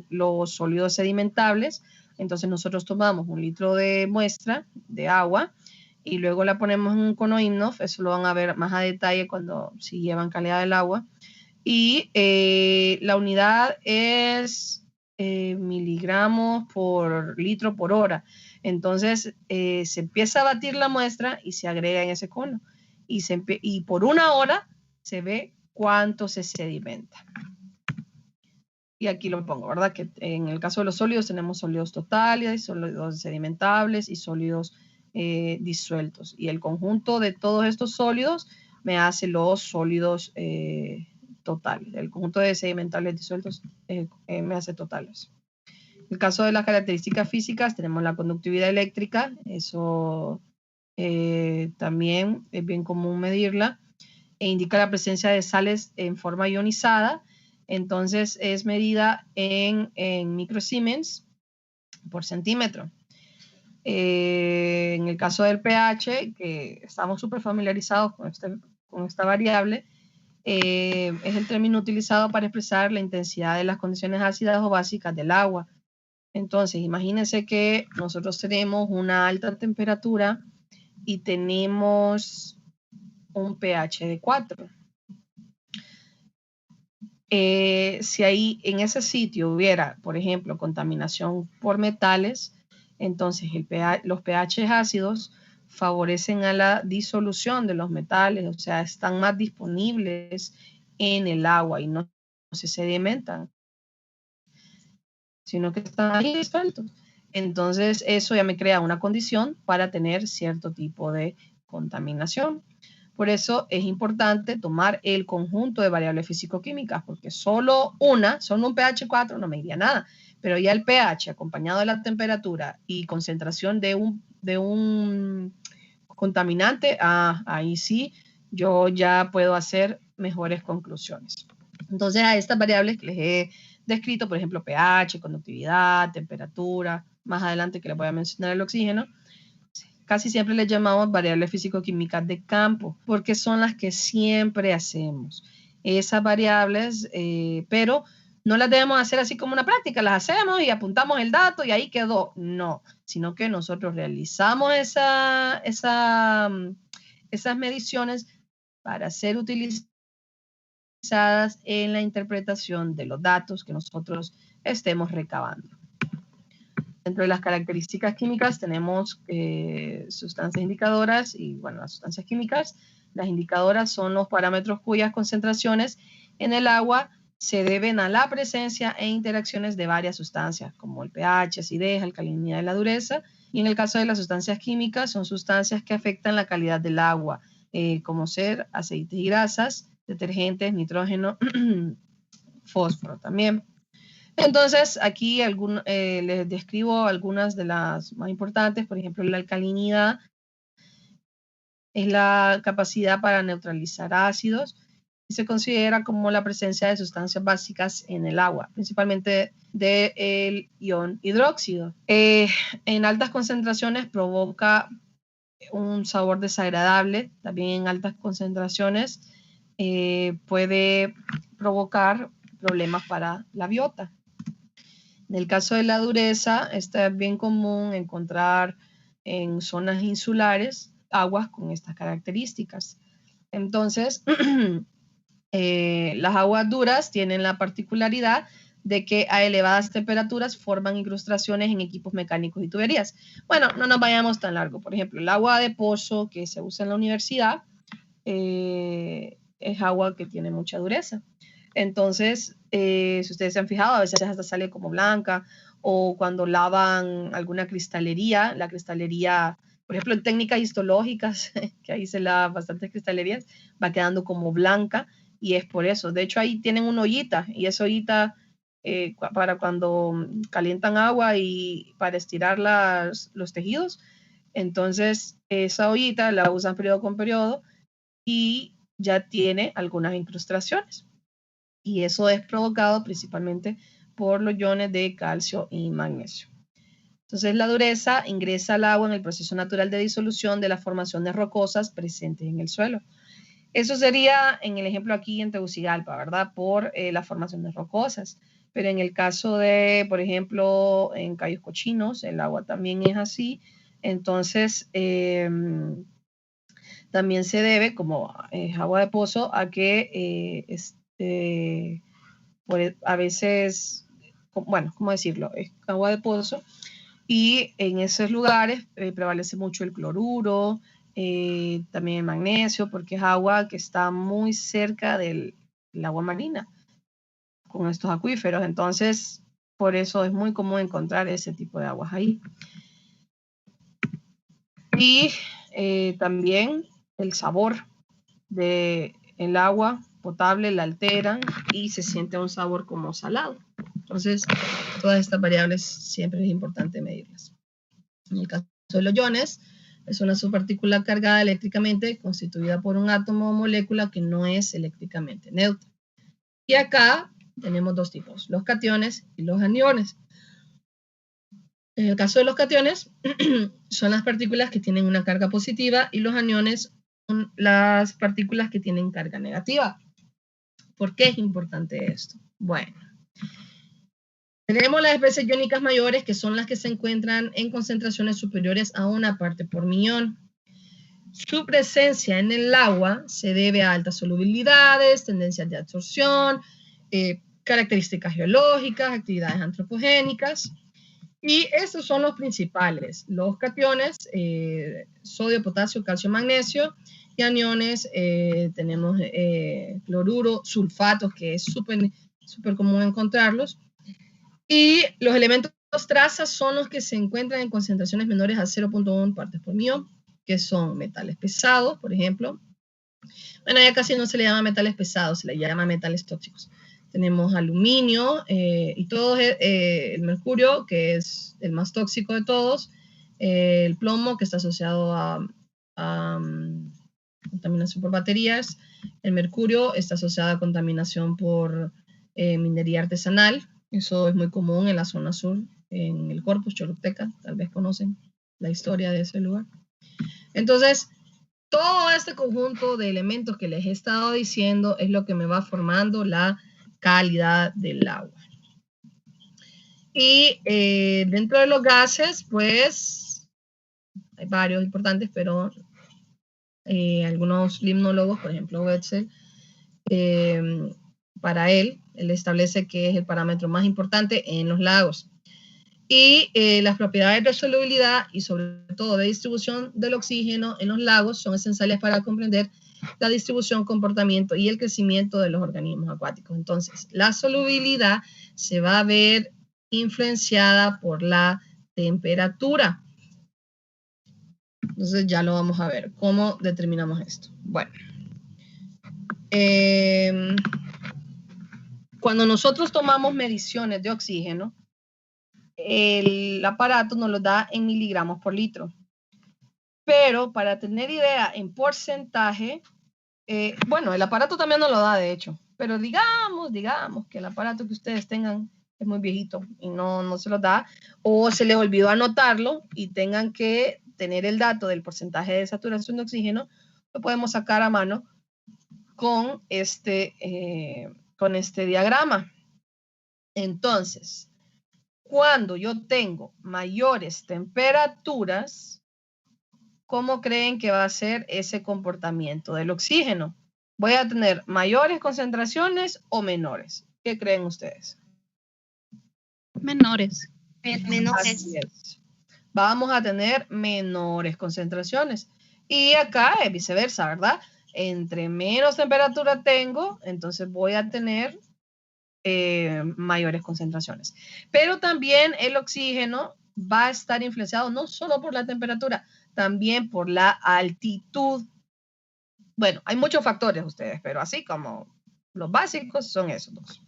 los sólidos sedimentables. Entonces nosotros tomamos 1 litro de muestra de agua y luego la ponemos en un cono INNOF. Eso lo van a ver más a detalle si llevan calidad del agua. Y la unidad es miligramos por litro por hora. Entonces se empieza a batir la muestra y se agrega en ese cono. Y por 1 hora se ve cuánto se sedimenta. Y aquí lo pongo, ¿verdad? Que en el caso de los sólidos tenemos sólidos totales, sólidos sedimentables y sólidos disueltos. Y el conjunto de todos estos sólidos me hace los sólidos totales. El conjunto de sedimentables disueltos me hace totales. En el caso de las características físicas tenemos la conductividad eléctrica. Eso también es bien común medirla. E indica la presencia de sales en forma ionizada. Entonces es medida en microsiemens por centímetro. En el caso del pH, que estamos súper familiarizados con esta variable, es el término utilizado para expresar la intensidad de las condiciones ácidas o básicas del agua. Entonces, imagínense que nosotros tenemos una alta temperatura y tenemos un pH de 4. Si ahí en ese sitio hubiera, por ejemplo, contaminación por metales, entonces los pH ácidos favorecen a la disolución de los metales, o sea, están más disponibles en el agua y no se sedimentan, sino que están ahí disueltos. Entonces, eso ya me crea una condición para tener cierto tipo de contaminación. Por eso es importante tomar el conjunto de variables físico-químicas, porque solo un pH 4 no me diría nada, pero ya el pH acompañado de la temperatura y concentración de un contaminante, ahí sí yo ya puedo hacer mejores conclusiones. Entonces a estas variables que les he descrito, por ejemplo pH, conductividad, temperatura, más adelante que les voy a mencionar el oxígeno, casi siempre les llamamos variables físico-químicas de campo, porque son las que siempre hacemos. Esas variables, pero no las debemos hacer así como una práctica, las hacemos y apuntamos el dato y ahí quedó. No, sino que nosotros realizamos esas mediciones para ser utilizadas en la interpretación de los datos que nosotros estemos recabando. Dentro de las características químicas tenemos sustancias indicadoras y, bueno, las sustancias químicas. Las indicadoras son los parámetros cuyas concentraciones en el agua se deben a la presencia e interacciones de varias sustancias, como el pH, acidez, alcalinidad y la dureza. Y en el caso de las sustancias químicas, son sustancias que afectan la calidad del agua, como ser aceites y grasas, detergentes, nitrógeno, fósforo también. Entonces, aquí les describo algunas de las más importantes. Por ejemplo, la alcalinidad es la capacidad para neutralizar ácidos y se considera como la presencia de sustancias básicas en el agua, principalmente del ion hidróxido. En altas concentraciones provoca un sabor desagradable, también en altas concentraciones, puede provocar problemas para la biota. En el caso de la dureza, está bien común encontrar en zonas insulares aguas con estas características. Entonces, las aguas duras tienen la particularidad de que a elevadas temperaturas forman incrustaciones en equipos mecánicos y tuberías. Bueno, no nos vayamos tan largo. Por ejemplo, el agua de pozo que se usa en la universidad es agua que tiene mucha dureza. Entonces, si ustedes se han fijado, a veces hasta sale como blanca, o cuando lavan alguna cristalería, la cristalería, por ejemplo, en técnicas histológicas, que ahí se lavan bastantes cristalerías, va quedando como blanca, y es por eso. De hecho, ahí tienen una ollita, y esa ollita para cuando calientan agua y para estirar los tejidos. Entonces, esa ollita la usan periodo con periodo y ya tiene algunas incrustaciones. Y eso es provocado principalmente por los iones de calcio y magnesio. Entonces, la dureza ingresa al agua en el proceso natural de disolución de las formaciones rocosas presentes en el suelo. Eso sería en el ejemplo aquí en Tegucigalpa, ¿verdad? Por las formaciones rocosas. Pero en el caso de, por ejemplo, en Cayos Cochinos, el agua también es así. Entonces, también se debe, como es agua de pozo, a que a veces, bueno, ¿cómo decirlo? Es agua de pozo y en esos lugares prevalece mucho el cloruro, también el magnesio, porque es agua que está muy cerca del agua marina con estos acuíferos. Entonces, por eso es muy común encontrar ese tipo de aguas ahí. Y también el sabor del agua potable la alteran y se siente un sabor como salado. Entonces, todas estas variables siempre es importante medirlas. En el caso de los iones, es una subpartícula cargada eléctricamente constituida por un átomo o molécula que no es eléctricamente neutra. Y acá tenemos dos tipos, los cationes y los aniones. En el caso de los cationes, son las partículas que tienen una carga positiva y los aniones son las partículas que tienen carga negativa. ¿Por qué es importante esto? Bueno, tenemos las especies iónicas mayores, que son las que se encuentran en concentraciones superiores a 1 parte por millón. Su presencia en el agua se debe a altas solubilidades, tendencias de absorción, características geológicas, actividades antropogénicas. Y estos son los principales, los cationes, sodio, potasio, calcio, magnesio, y aniones, tenemos cloruro, sulfatos, que es súper común encontrarlos, y los elementos trazas son los que se encuentran en concentraciones menores a 0.1 partes por millón, que son metales pesados, por ejemplo. Bueno, ya casi no se le llama metales pesados, se le llama metales tóxicos. Tenemos aluminio y todo el mercurio, que es el más tóxico de todos, el plomo, que está asociado a contaminación por baterías, el mercurio está asociado a contaminación por minería artesanal, eso es muy común en la zona sur, en el Corpus, Choluteca, tal vez conocen la historia de ese lugar. Entonces, todo este conjunto de elementos que les he estado diciendo es lo que me va formando la calidad del agua. Y dentro de los gases, pues, hay varios importantes, pero algunos limnólogos, por ejemplo, Wetzel, para él establece que es el parámetro más importante en los lagos. Y las propiedades de solubilidad y sobre todo de distribución del oxígeno en los lagos son esenciales para comprender la distribución, comportamiento y el crecimiento de los organismos acuáticos. Entonces, la solubilidad se va a ver influenciada por la temperatura. Entonces, ya lo vamos a ver. ¿Cómo determinamos esto? Bueno, cuando nosotros tomamos mediciones de oxígeno, el aparato nos lo da en miligramos por litro. Pero para tener idea en porcentaje, bueno, el aparato también nos lo da, de hecho, pero digamos que el aparato que ustedes tengan es muy viejito y no se lo da, o se les olvidó anotarlo y tengan que tener el dato del porcentaje de saturación de oxígeno, lo podemos sacar a mano con este diagrama. Entonces, cuando yo tengo mayores temperaturas, ¿cómo creen que va a ser ese comportamiento del oxígeno? ¿Voy a tener mayores concentraciones o menores? ¿Qué creen ustedes? Menores. Así es. Vamos a tener menores concentraciones. Y acá es viceversa, ¿verdad? Entre menos temperatura tengo, entonces voy a tener mayores concentraciones. Pero también el oxígeno va a estar influenciado no solo por la temperatura, también por la altitud. Bueno, hay muchos factores ustedes, pero así como los básicos son esos dos.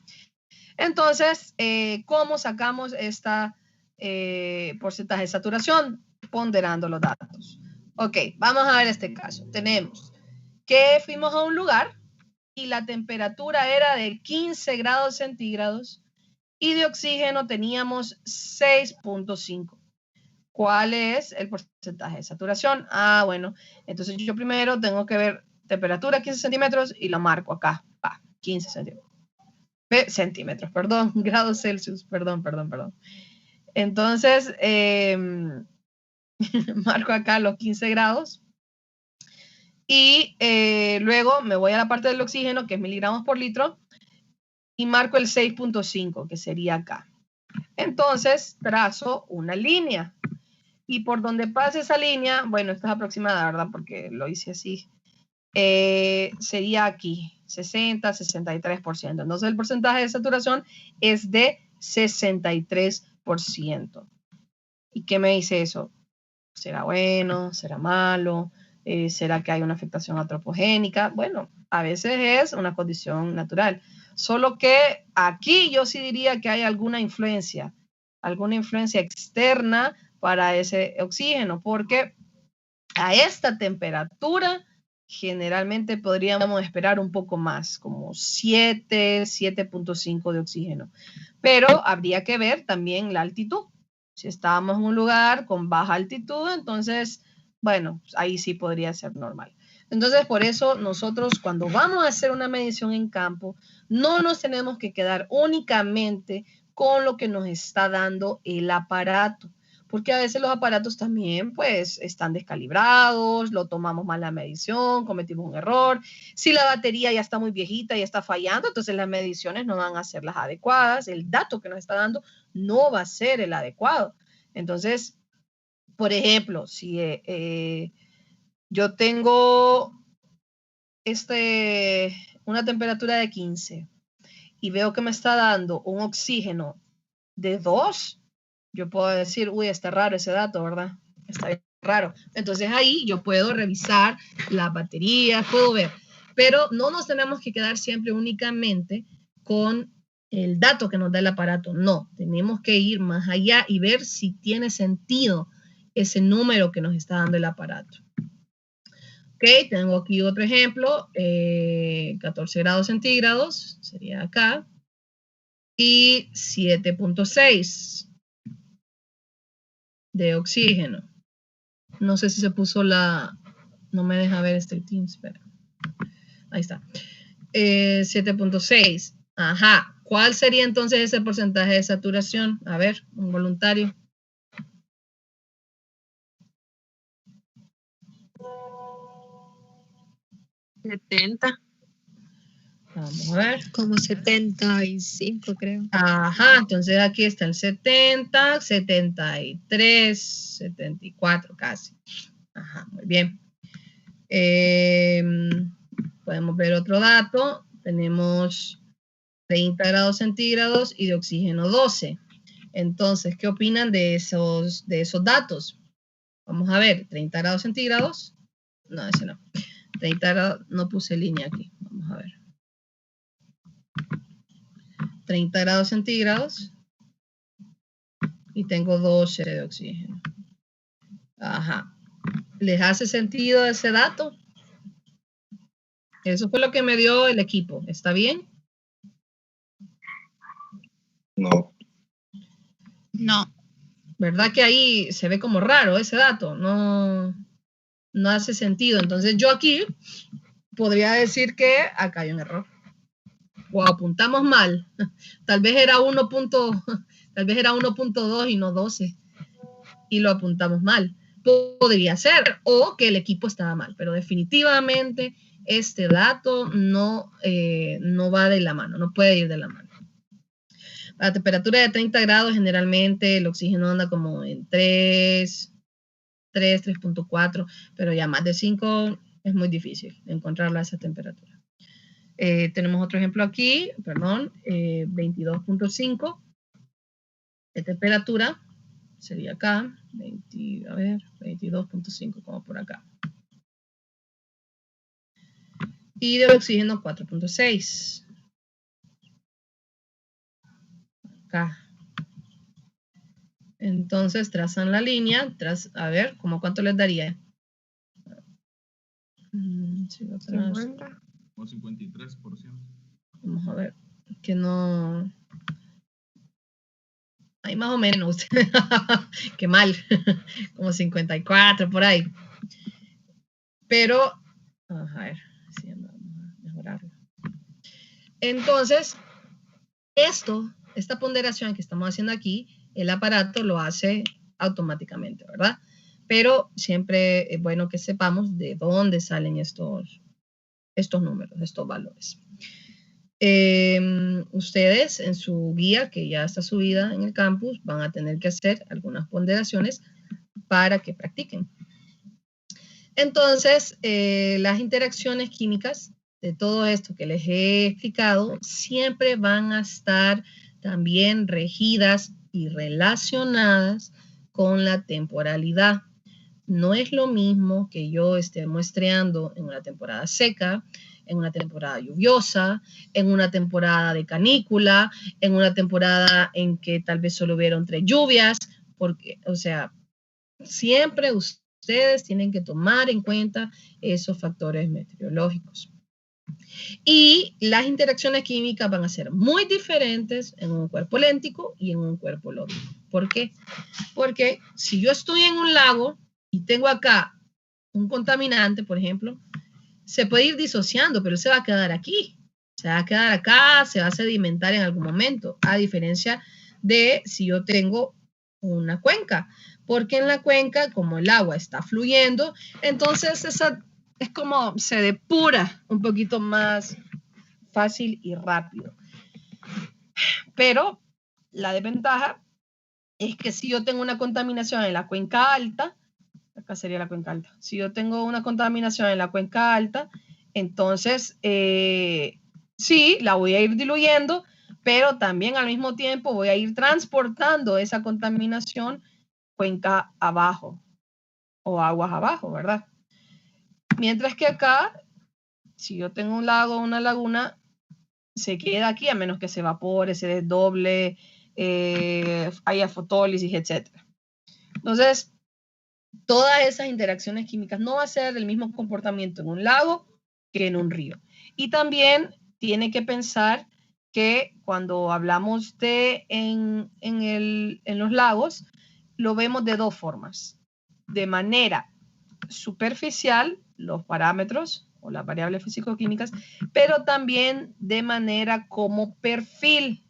Entonces, ¿cómo sacamos esta porcentaje de saturación? Ponderando los datos. Ok, vamos a ver este caso. Tenemos que fuimos a un lugar y la temperatura era de 15 grados centígrados y de oxígeno teníamos 6.5. ¿Cuál es el porcentaje de saturación? Ah, bueno, entonces yo primero tengo que ver temperatura 15 centímetros y lo marco acá. 15 centímetros, perdón, grados Celsius, perdón. Entonces, marco acá los 15 grados. Y luego me voy a la parte del oxígeno, que es miligramos por litro, y marco el 6.5, que sería acá. Entonces, trazo una línea. Y por donde pase esa línea, bueno, esto es aproximada, ¿verdad? Porque lo hice así. Sería aquí, 60-63%. Entonces, el porcentaje de saturación es de 63%. ¿Y qué me dice eso? ¿Será bueno? ¿Será malo? ¿Será que hay una afectación antropogénica? Bueno, a veces es una condición natural. Solo que aquí yo sí diría que hay alguna influencia externa para ese oxígeno, porque a esta temperatura generalmente podríamos esperar un poco más, como 7.5 de oxígeno. Pero habría que ver también la altitud. Si estábamos en un lugar con baja altitud, entonces, bueno, ahí sí podría ser normal. Entonces, por eso nosotros cuando vamos a hacer una medición en campo, no nos tenemos que quedar únicamente con lo que nos está dando el aparato, porque a veces los aparatos también pues están descalibrados, lo tomamos mal la medición, cometimos un error. Si la batería ya está muy viejita y está fallando, entonces las mediciones no van a ser las adecuadas, el dato que nos está dando no va a ser el adecuado. Entonces, por ejemplo, si yo tengo una temperatura de 15 y veo que me está dando un oxígeno de 2, yo puedo decir, uy, está raro ese dato, ¿verdad? Está bien raro. Entonces ahí yo puedo revisar la batería, puedo ver. Pero no nos tenemos que quedar siempre únicamente con el dato que nos da el aparato. No, tenemos que ir más allá y ver si tiene sentido ese número que nos está dando el aparato. Ok, tengo aquí otro ejemplo, 14 grados centígrados, sería acá, y 7.6 de oxígeno. No sé si se puso no me deja ver este Teams, espera. Ahí está. 7.6. Ajá. ¿Cuál sería entonces ese porcentaje de saturación? A ver, un voluntario. ¿70? Vamos a ver. Como 75, creo. Ajá, entonces aquí está el 70, 73, 74 casi. Ajá, muy bien. Podemos ver otro dato. Tenemos 30 grados centígrados y de oxígeno 12. Entonces, ¿qué opinan de esos datos? Vamos a ver, 30 grados centígrados. No, ese no. 30 grados, no puse línea aquí. Vamos a ver. 30 grados centígrados y tengo 12 de oxígeno. Ajá. ¿Les hace sentido ese dato? Eso fue lo que me dio el equipo. ¿Está bien? No. No. ¿Verdad que ahí se ve como raro ese dato? No hace sentido. Entonces yo aquí podría decir que acá hay un error. O apuntamos mal. Tal vez era 1.2 y no 12. Y lo apuntamos mal. Podría ser. O que el equipo estaba mal. Pero definitivamente este dato no va de la mano. No puede ir de la mano. A temperatura de 30 grados generalmente el oxígeno anda como en 3.4, pero ya más de 5 es muy difícil encontrarla a esa temperatura. Tenemos otro ejemplo aquí, 22.5 de temperatura, sería acá, 22.5 como por acá. Y del oxígeno 4.6. Acá. Entonces trazan la línea, a ver, ¿cómo cuánto les daría? 50. O 53%. Vamos a ver, que no... Ahí más o menos. Qué mal. Como 54 por ahí. Pero, a ver, si vamos a mejorarlo. Entonces, esta ponderación que estamos haciendo aquí, el aparato lo hace automáticamente, ¿verdad? Pero siempre es bueno que sepamos de dónde salen estos números, estos valores. Ustedes en su guía, que ya está subida en el campus, van a tener que hacer algunas ponderaciones para que practiquen. Entonces, las interacciones químicas de todo esto que les he explicado siempre van a estar también regidas y relacionadas con la temporalidad. No es lo mismo que yo esté muestreando en una temporada seca, en una temporada lluviosa, en una temporada de canícula, en una temporada en que tal vez solo hubieron 3 lluvias, porque, o sea, siempre ustedes tienen que tomar en cuenta esos factores meteorológicos. Y las interacciones químicas van a ser muy diferentes en un cuerpo léntico y en un cuerpo lógico. ¿Por qué? Porque si yo estoy en un lago y tengo acá un contaminante, por ejemplo, se puede ir disociando, pero se va a quedar aquí. Se va a quedar acá, se va a sedimentar en algún momento, a diferencia de si yo tengo una cuenca. Porque en la cuenca, como el agua está fluyendo, entonces esa es como se depura un poquito más fácil y rápido. Pero la desventaja es que si yo tengo una contaminación en la cuenca alta, acá sería la cuenca alta, si yo tengo una contaminación en la cuenca alta, entonces sí, la voy a ir diluyendo, pero también al mismo tiempo voy a ir transportando esa contaminación cuenca abajo o aguas abajo, ¿verdad? Mientras que acá, si yo tengo un lago o una laguna, se queda aquí a menos que se evapore, se desdoble, haya fotólisis, etc. Entonces, todas esas interacciones químicas no va a ser el mismo comportamiento en un lago que en un río. Y también tiene que pensar que cuando hablamos de en los lagos, lo vemos de dos formas. De manera superficial, los parámetros o las variables físico-químicas, pero también de manera como perfil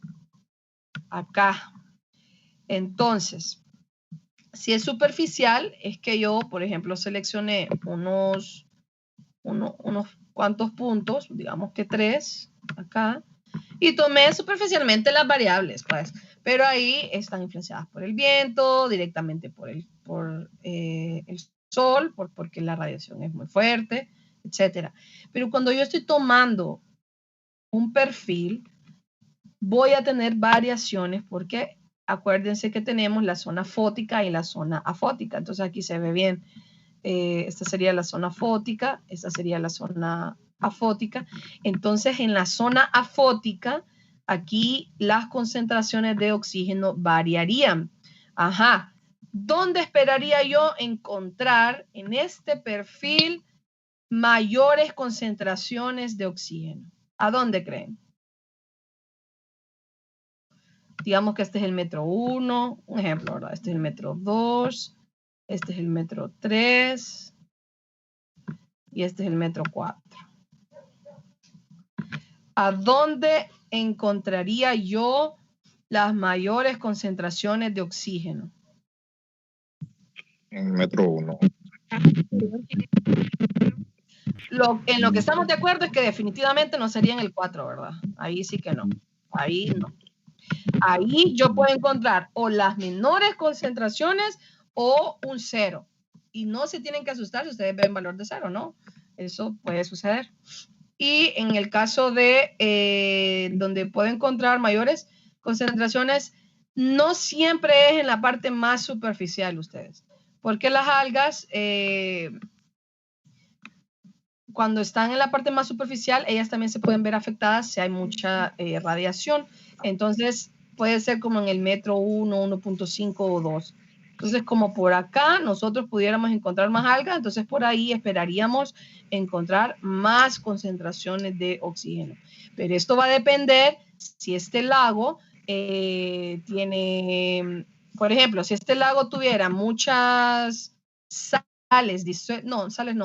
acá. Entonces, si es superficial, es que yo, por ejemplo, seleccioné unos cuantos puntos, digamos que 3 acá, y tomé superficialmente las variables, pues, pero ahí están influenciadas por el viento, directamente por el sol, porque la radiación es muy fuerte, etcétera. Pero cuando yo estoy tomando un perfil, voy a tener variaciones porque acuérdense que tenemos la zona fótica y la zona afótica. Entonces aquí se ve bien. Esta sería la zona fótica, esta sería la zona afótica. Entonces en la zona afótica, aquí las concentraciones de oxígeno variarían. Ajá. ¿Dónde esperaría yo encontrar en este perfil mayores concentraciones de oxígeno? ¿A dónde creen? digamos que este es el metro 1, un ejemplo, ¿verdad? Este es el metro 2, este es el metro 3 y este es el metro 4. ¿A dónde encontraría yo las mayores concentraciones de oxígeno? En metro 1. En lo que estamos de acuerdo es que definitivamente no sería en el 4, ¿verdad? Ahí sí que no. Ahí no. Ahí yo puedo encontrar o las menores concentraciones o un 0. Y no se tienen que asustar si ustedes ven valor de 0, ¿no? Eso puede suceder. Y en el caso de donde puedo encontrar mayores concentraciones, no siempre es en la parte más superficial ustedes. Porque las algas, cuando están en la parte más superficial, ellas también se pueden ver afectadas si hay mucha radiación. Entonces, puede ser como en el metro 1, 1.5 o 2. Entonces, como por acá nosotros pudiéramos encontrar más algas, entonces por ahí esperaríamos encontrar más concentraciones de oxígeno. Pero esto va a depender si este lago tiene, por ejemplo, si este lago tuviera muchas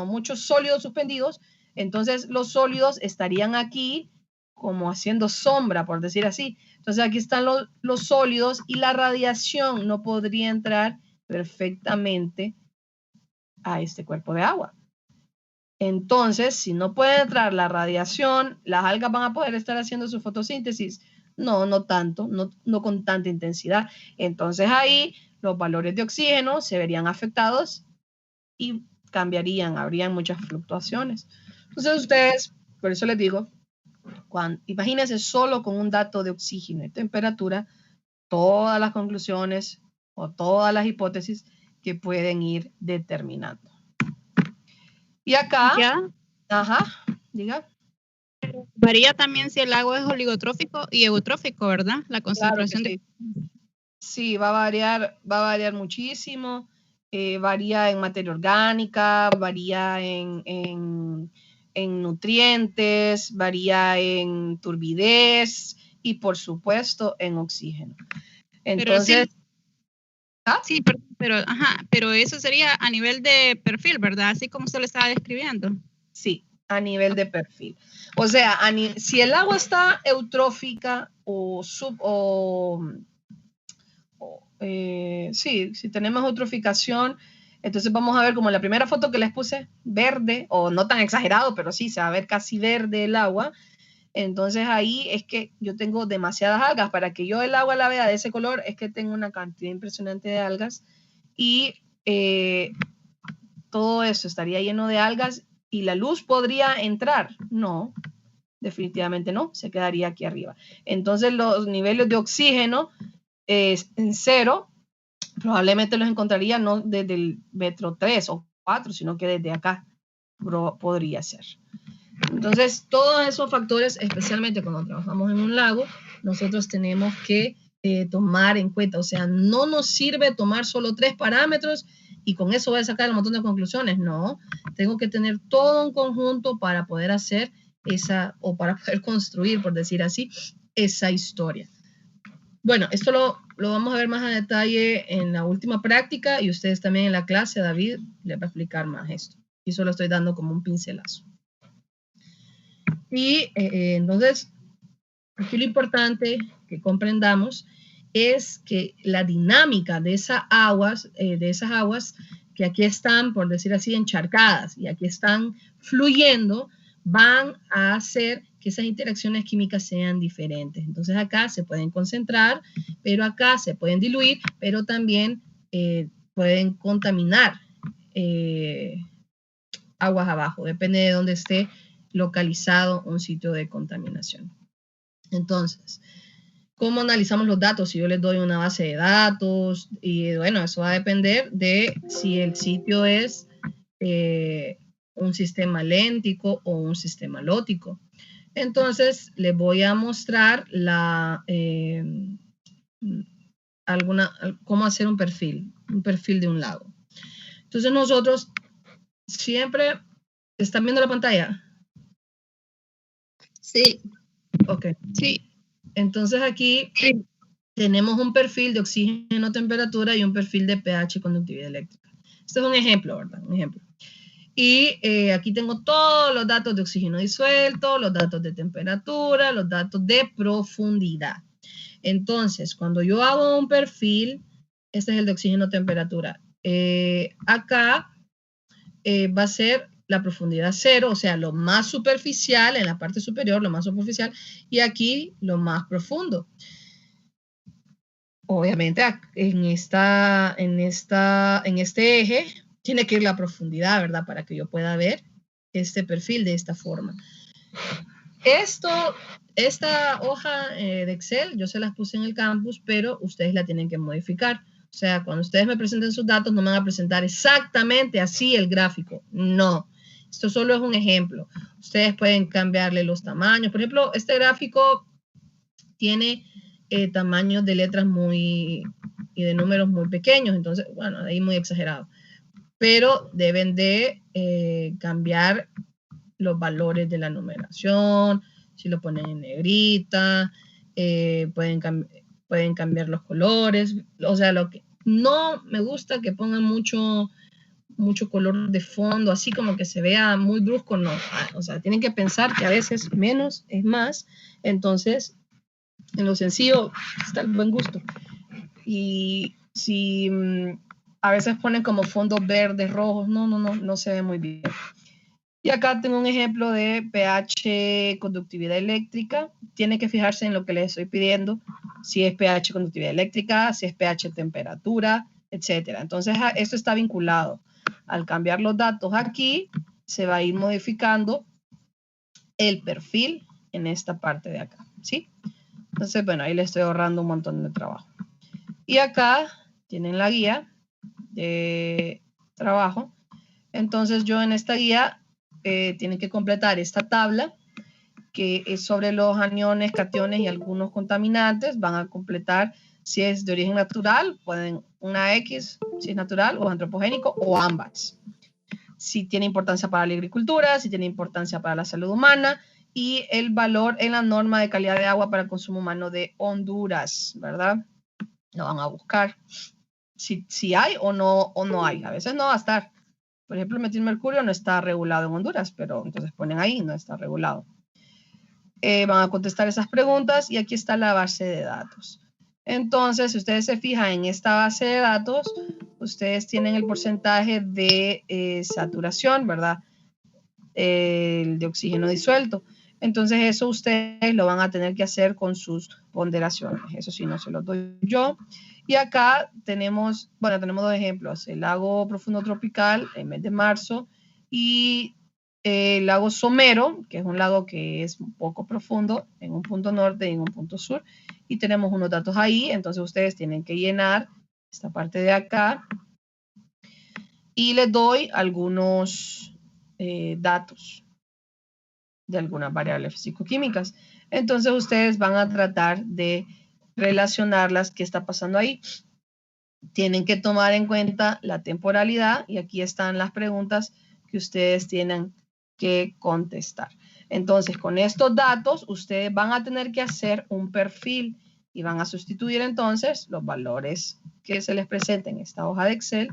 muchos sólidos suspendidos, entonces los sólidos estarían aquí como haciendo sombra, por decir así. Entonces aquí están los sólidos y la radiación no podría entrar perfectamente a este cuerpo de agua. Entonces, si no puede entrar la radiación, ¿las algas van a poder estar haciendo su fotosíntesis? No, no tanto, no con tanta intensidad. Entonces ahí los valores de oxígeno se verían afectados y cambiarían, habrían muchas fluctuaciones. Entonces ustedes, por eso les digo, imagínense solo con un dato de oxígeno y temperatura, todas las conclusiones o todas las hipótesis que pueden ir determinando. Y acá, diga. Varía también si el agua es oligotrófico y eutrófico, ¿verdad? La concentración Claro que sí. Sí, va a variar muchísimo. Varía en materia orgánica, varía en nutrientes, varía en turbidez y por supuesto en oxígeno. Entonces, pero eso sería a nivel de perfil, ¿verdad? Así como se lo estaba describiendo. Sí, a nivel de perfil. O sea, si el agua está eutrófica si tenemos eutroficación, entonces vamos a ver como en la primera foto que les puse, verde, o no tan exagerado, pero sí, se va a ver casi verde el agua. Entonces ahí es que yo tengo demasiadas algas. Para que yo el agua la vea de ese color, es que tengo una cantidad impresionante de algas y todo eso estaría lleno de algas y la luz podría entrar. No, definitivamente no, se quedaría aquí arriba. Entonces los niveles de oxígeno en 0, probablemente los encontraría no desde el metro 3 o 4, sino que desde acá podría ser. Entonces, todos esos factores, especialmente cuando trabajamos en un lago, nosotros tenemos que tomar en cuenta. O sea, no nos sirve tomar solo 3 parámetros y con eso voy a sacar un montón de conclusiones. No, tengo que tener todo un conjunto para poder hacer para poder construir, por decir así, esa historia. Bueno, esto lo vamos a ver más a detalle en la última práctica y ustedes también en la clase, David les va a explicar más esto. Y solo estoy dando como un pincelazo. Y entonces, aquí lo importante que comprendamos es que la dinámica de esas aguas que aquí están, por decir así, encharcadas y aquí están fluyendo, van a hacer que esas interacciones químicas sean diferentes. Entonces acá se pueden concentrar, pero acá se pueden diluir, pero también pueden contaminar aguas abajo, depende de dónde esté localizado un sitio de contaminación. Entonces, ¿cómo analizamos los datos? Si yo les doy una base de datos, y bueno, eso va a depender de si el sitio es un sistema léntico o un sistema lótico. Entonces, les voy a mostrar cómo hacer un perfil de un lago. Entonces, nosotros siempre, ¿están viendo la pantalla? Sí. Ok. Sí. Entonces aquí tenemos un perfil de oxígeno, temperatura y un perfil de pH, conductividad eléctrica. Este es un ejemplo, ¿verdad? Un ejemplo. Y aquí tengo todos los datos de oxígeno disuelto, los datos de temperatura, los datos de profundidad. Entonces, cuando yo hago un perfil, este es el de oxígeno, temperatura. Acá va a ser la profundidad 0, o sea, lo más superficial, en la parte superior, lo más superficial, y aquí lo más profundo. Obviamente, en este eje tiene que ir la profundidad, ¿verdad? Para que yo pueda ver este perfil de esta forma. Esta hoja de Excel, yo se las puse en el campus, pero ustedes la tienen que modificar. O sea, cuando ustedes me presenten sus datos, no me van a presentar exactamente así el gráfico. No. Esto solo es un ejemplo. Ustedes pueden cambiarle los tamaños. Por ejemplo, este gráfico tiene tamaños de letras y de números muy pequeños. Entonces, bueno, ahí muy exagerado. Pero deben de cambiar los valores de la numeración. Si lo ponen en negrita, pueden cambiar los colores. O sea, lo que no me gusta que pongan mucho color de fondo, así como que se vea muy brusco, no. O sea, tienen que pensar que a veces menos es más. Entonces, en lo sencillo está el buen gusto. Y si a veces ponen como fondos verdes, rojos, no se ve muy bien. Y acá tengo un ejemplo de pH, conductividad eléctrica. Tiene que fijarse en lo que les estoy pidiendo, si es pH, conductividad eléctrica, si es pH, temperatura, etc. Entonces, esto está vinculado. Al cambiar los datos aquí, se va a ir modificando el perfil en esta parte de acá, ¿sí? Entonces, bueno, ahí le estoy ahorrando un montón de trabajo. Y acá tienen la guía de trabajo. Entonces, yo en esta guía tienen que completar esta tabla que es sobre los aniones, cationes y algunos contaminantes. Van a completar si es de origen natural, pueden una X, si es natural o antropogénico, o ambas. Si tiene importancia para la agricultura, si tiene importancia para la salud humana, y el valor en la norma de calidad de agua para el consumo humano de Honduras, ¿verdad? Lo van a buscar si hay o no hay. A veces no va a estar. Por ejemplo, el metilmercurio no está regulado en Honduras, pero entonces ponen ahí, no está regulado. Van a contestar esas preguntas y aquí está la base de datos. Entonces, si ustedes se fijan en esta base de datos, ustedes tienen el porcentaje de saturación, ¿verdad? De oxígeno disuelto. Entonces, eso ustedes lo van a tener que hacer con sus ponderaciones. Eso sí, no se los doy yo. Y acá tenemos dos ejemplos. El lago profundo tropical en mes de marzo y el lago Somero, que es un lago que es un poco profundo en un punto norte y en un punto sur. Y tenemos unos datos ahí. Entonces, ustedes tienen que llenar esta parte de acá. Y les doy algunos datos de algunas variables físico-químicas. Entonces, ustedes van a tratar de relacionarlas, qué está pasando ahí. Tienen que tomar en cuenta la temporalidad y aquí están las preguntas que ustedes tienen que contestar. Entonces, con estos datos, ustedes van a tener que hacer un perfil y van a sustituir entonces los valores que se les presenten en esta hoja de Excel.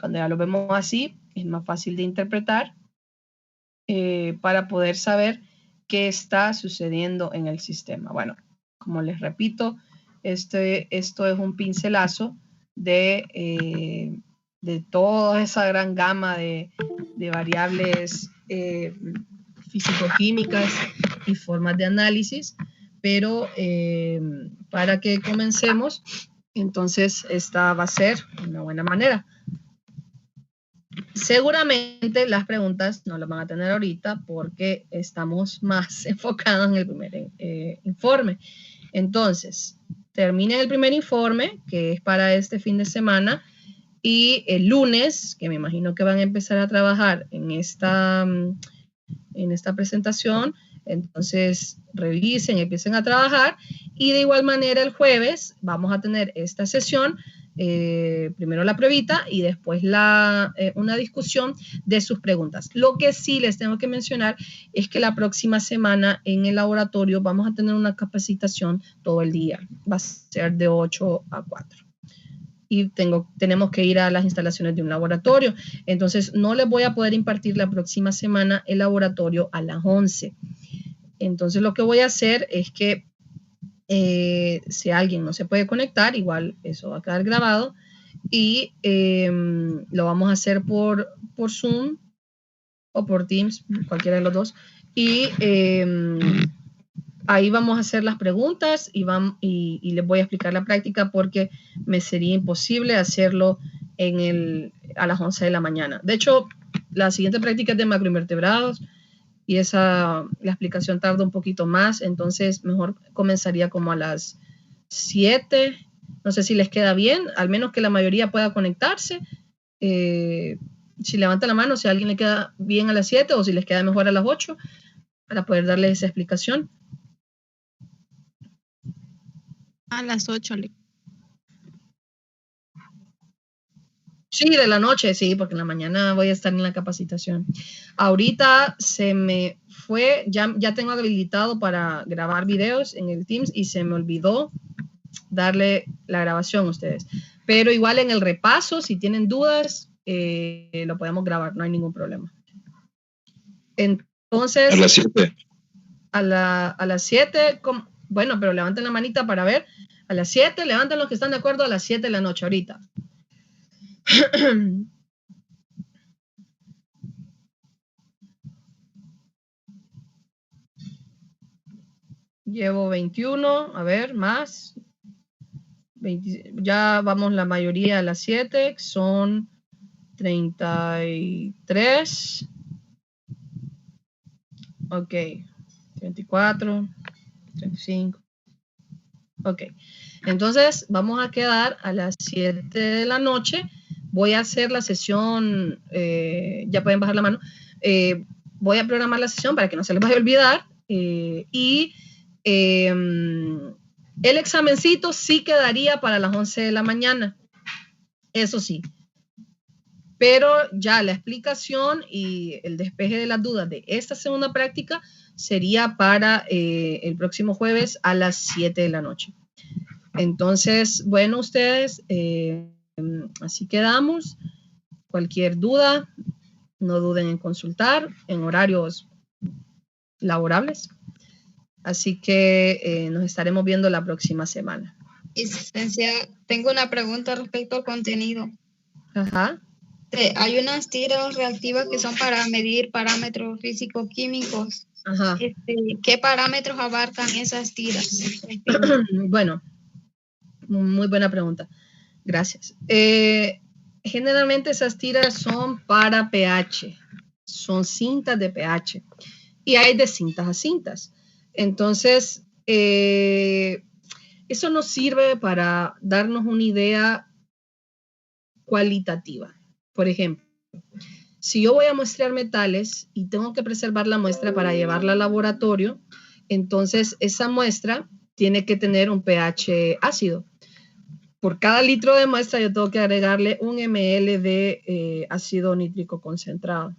Cuando ya lo vemos así, es más fácil de interpretar para poder saber qué está sucediendo en el sistema. Bueno, como les repito, esto es un pincelazo de toda esa gran gama de variables físico-químicas y formas de análisis, pero para que comencemos, entonces esta va a ser una buena manera. Seguramente las preguntas no las van a tener ahorita porque estamos más enfocados en el primer informe. Entonces, terminen el primer informe, que es para este fin de semana, y el lunes, que me imagino que van a empezar a trabajar en esta presentación, entonces revisen, empiecen a trabajar, y de igual manera el jueves vamos a tener esta sesión primero la pruebita y después una discusión de sus preguntas. Lo que sí les tengo que mencionar es que la próxima semana en el laboratorio vamos a tener una capacitación todo el día. Va a ser de 8 a 4. Y tenemos que ir a las instalaciones de un laboratorio. Entonces, no les voy a poder impartir la próxima semana el laboratorio a las 11. Entonces, lo que voy a hacer es que si alguien no se puede conectar, igual eso va a quedar grabado y lo vamos a hacer por Zoom o por Teams, cualquiera de los dos. Y ahí vamos a hacer las preguntas y les voy a explicar la práctica porque me sería imposible hacerlo a las 11 de la mañana. De hecho, la siguiente práctica es de macroinvertebrados y la explicación tarda un poquito más, entonces mejor comenzaría como a las 7. No sé si les queda bien, al menos que la mayoría pueda conectarse. Si levanta la mano, si a alguien le queda bien a las 7 o si les queda mejor a las 8, para poder darles esa explicación. A las 8. Sí, de la noche, sí, porque en la mañana voy a estar en la capacitación. Ahorita se me fue, ya tengo habilitado para grabar videos en el Teams y se me olvidó darle la grabación a ustedes. Pero igual en el repaso, si tienen dudas, lo podemos grabar, no hay ningún problema. Entonces, A las 7. A las 7, bueno, pero levanten la manita para ver. A las 7, levanten los que están de acuerdo a las 7 de la noche ahorita. Llevo 21, a ver, más. 20, ya vamos la mayoría a las 7, son 33. Ok, 34, 35. Ok, entonces vamos a quedar a las 7 de la noche. Voy a hacer la sesión, ya pueden bajar la mano. Voy a programar la sesión para que no se les vaya a olvidar. El examencito sí quedaría para las 11 de la mañana. Eso sí. Pero ya la explicación y el despeje de las dudas de esta segunda práctica sería para el próximo jueves a las 7 de la noche. Entonces, bueno, ustedes, así quedamos. Cualquier duda, no duden en consultar en horarios laborables. Así que nos estaremos viendo la próxima semana. Licenciada, tengo una pregunta respecto al contenido. Ajá. Hay unas tiras reactivas que son para medir parámetros físico-químicos. Ajá. ¿Qué parámetros abarcan esas tiras? Bueno, muy buena pregunta. Gracias. Generalmente esas tiras son para pH. Son cintas de pH. Y hay de cintas a cintas. Entonces, eso nos sirve para darnos una idea cualitativa. Por ejemplo, si yo voy a muestrear metales y tengo que preservar la muestra para llevarla al laboratorio, entonces esa muestra tiene que tener un pH ácido. Por cada litro de muestra yo tengo que agregarle 1 ml de ácido nítrico concentrado.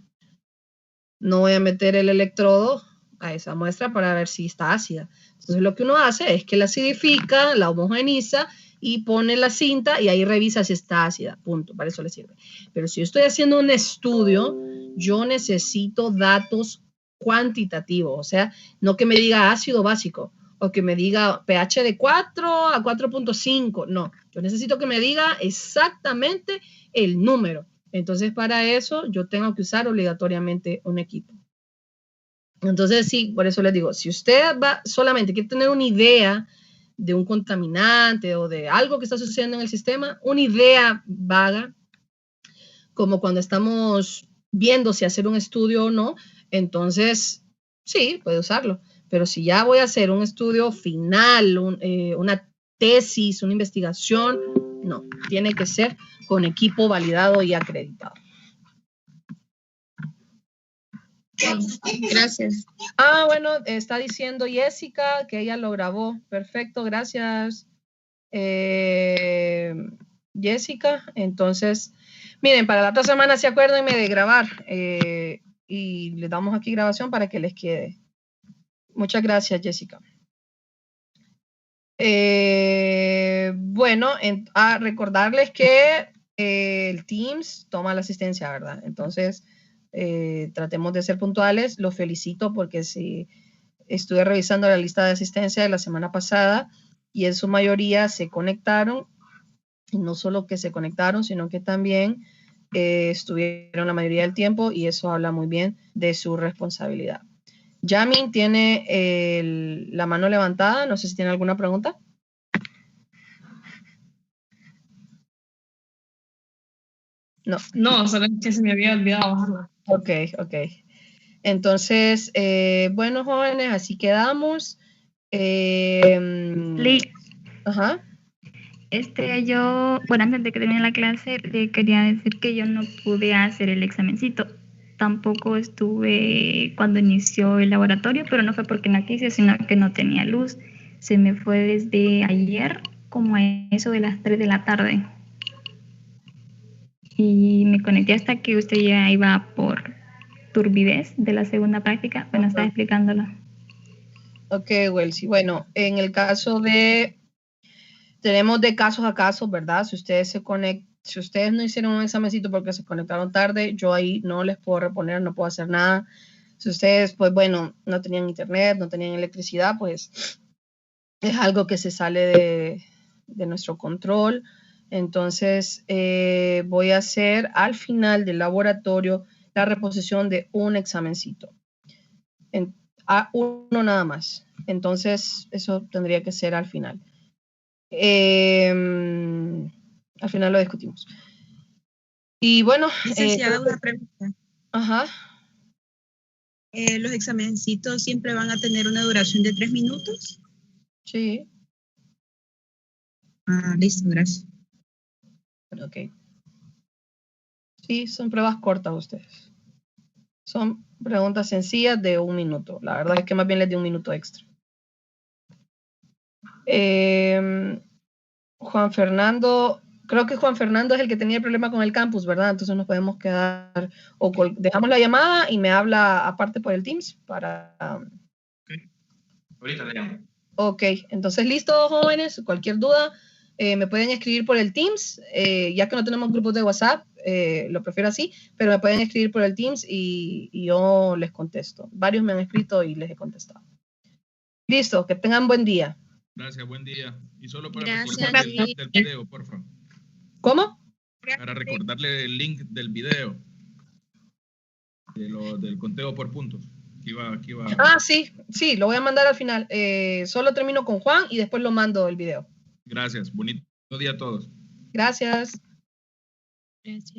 No voy a meter el electrodo a esa muestra para ver si está ácida. Entonces lo que uno hace es que la acidifica, la homogeniza y pone la cinta y ahí revisa si está ácida, punto, para eso le sirve. Pero si yo estoy haciendo un estudio, yo necesito datos cuantitativos, o sea, no que me diga ácido básico o que me diga pH de 4 a 4.5, no, yo necesito que me diga exactamente el número. Entonces para eso yo tengo que usar obligatoriamente un equipo. Entonces sí, por eso les digo, si usted solamente quiere tener una idea de un contaminante o de algo que está sucediendo en el sistema, una idea vaga, como cuando estamos viendo si hacer un estudio o no, entonces sí, puede usarlo. Pero si ya voy a hacer un estudio final, una tesis, una investigación, no, tiene que ser con equipo validado y acreditado. Gracias. Bueno, está diciendo Jessica que ella lo grabó. Perfecto, gracias. Jessica. Entonces, miren, para la otra semana se acuérdenme de grabar y les damos aquí grabación para que les quede. Muchas gracias, Jessica. Bueno, recordarles que el Teams toma la asistencia, ¿verdad? Entonces, tratemos de ser puntuales. Los felicito porque sí, estuve revisando la lista de asistencia de la semana pasada y en su mayoría se conectaron. Y no solo que se conectaron, sino que también estuvieron la mayoría del tiempo y eso habla muy bien de su responsabilidad. Yamin tiene la mano levantada. No sé si tiene alguna pregunta. No. No, solo que se me había olvidado bajarlo. Ok. Entonces, bueno, jóvenes, así quedamos. Ajá. Yo, bueno, antes de que termine la clase, le quería decir que yo no pude hacer el examencito. Tampoco estuve cuando inició el laboratorio, pero no fue porque no quise, sino que no tenía luz. Se me fue desde ayer, como a eso de las 3 de la tarde. Y me conecté hasta que usted ya iba por turbidez de la segunda práctica. Bueno, estaba explicándolo. Ok, Welsi. Bueno, en el caso tenemos de casos a casos, ¿verdad? Si ustedes si ustedes no hicieron un examencito porque se conectaron tarde, yo ahí no les puedo reponer, no puedo hacer nada. Si ustedes, pues bueno, no tenían internet, no tenían electricidad, pues es algo que se sale de nuestro control. Entonces, voy a hacer al final del laboratorio la reposición de un examencito. A uno nada más. Entonces, eso tendría que ser al final. Al final lo discutimos. Y bueno. Licenciada, una pregunta. Ajá. ¿Los examencitos siempre van a tener una duración de 3 minutos? Sí. Listo, gracias. Ok. Sí, son pruebas cortas ustedes. Son preguntas sencillas de 1 minuto. La verdad es que más bien les di 1 minuto extra. Juan Fernando, creo que Juan Fernando es el que tenía el problema con el campus, ¿verdad? Entonces nos podemos quedar, dejamos la llamada y me habla aparte por el Teams para... Okay. Ahorita le llamo. Ok, entonces listo, jóvenes, cualquier duda me pueden escribir por el Teams, ya que no tenemos grupos de WhatsApp, lo prefiero así, pero me pueden escribir por el Teams y yo les contesto. Varios me han escrito y les he contestado. Listo, que tengan buen día. Gracias, buen día. Y solo para Gracias, recordarle el link del video, por favor. ¿Cómo? Para recordarle el link del video. Del conteo por puntos. Sí, lo voy a mandar al final. Solo termino con Juan y después lo mando el video. Gracias, bonito día a todos. Gracias. Gracias.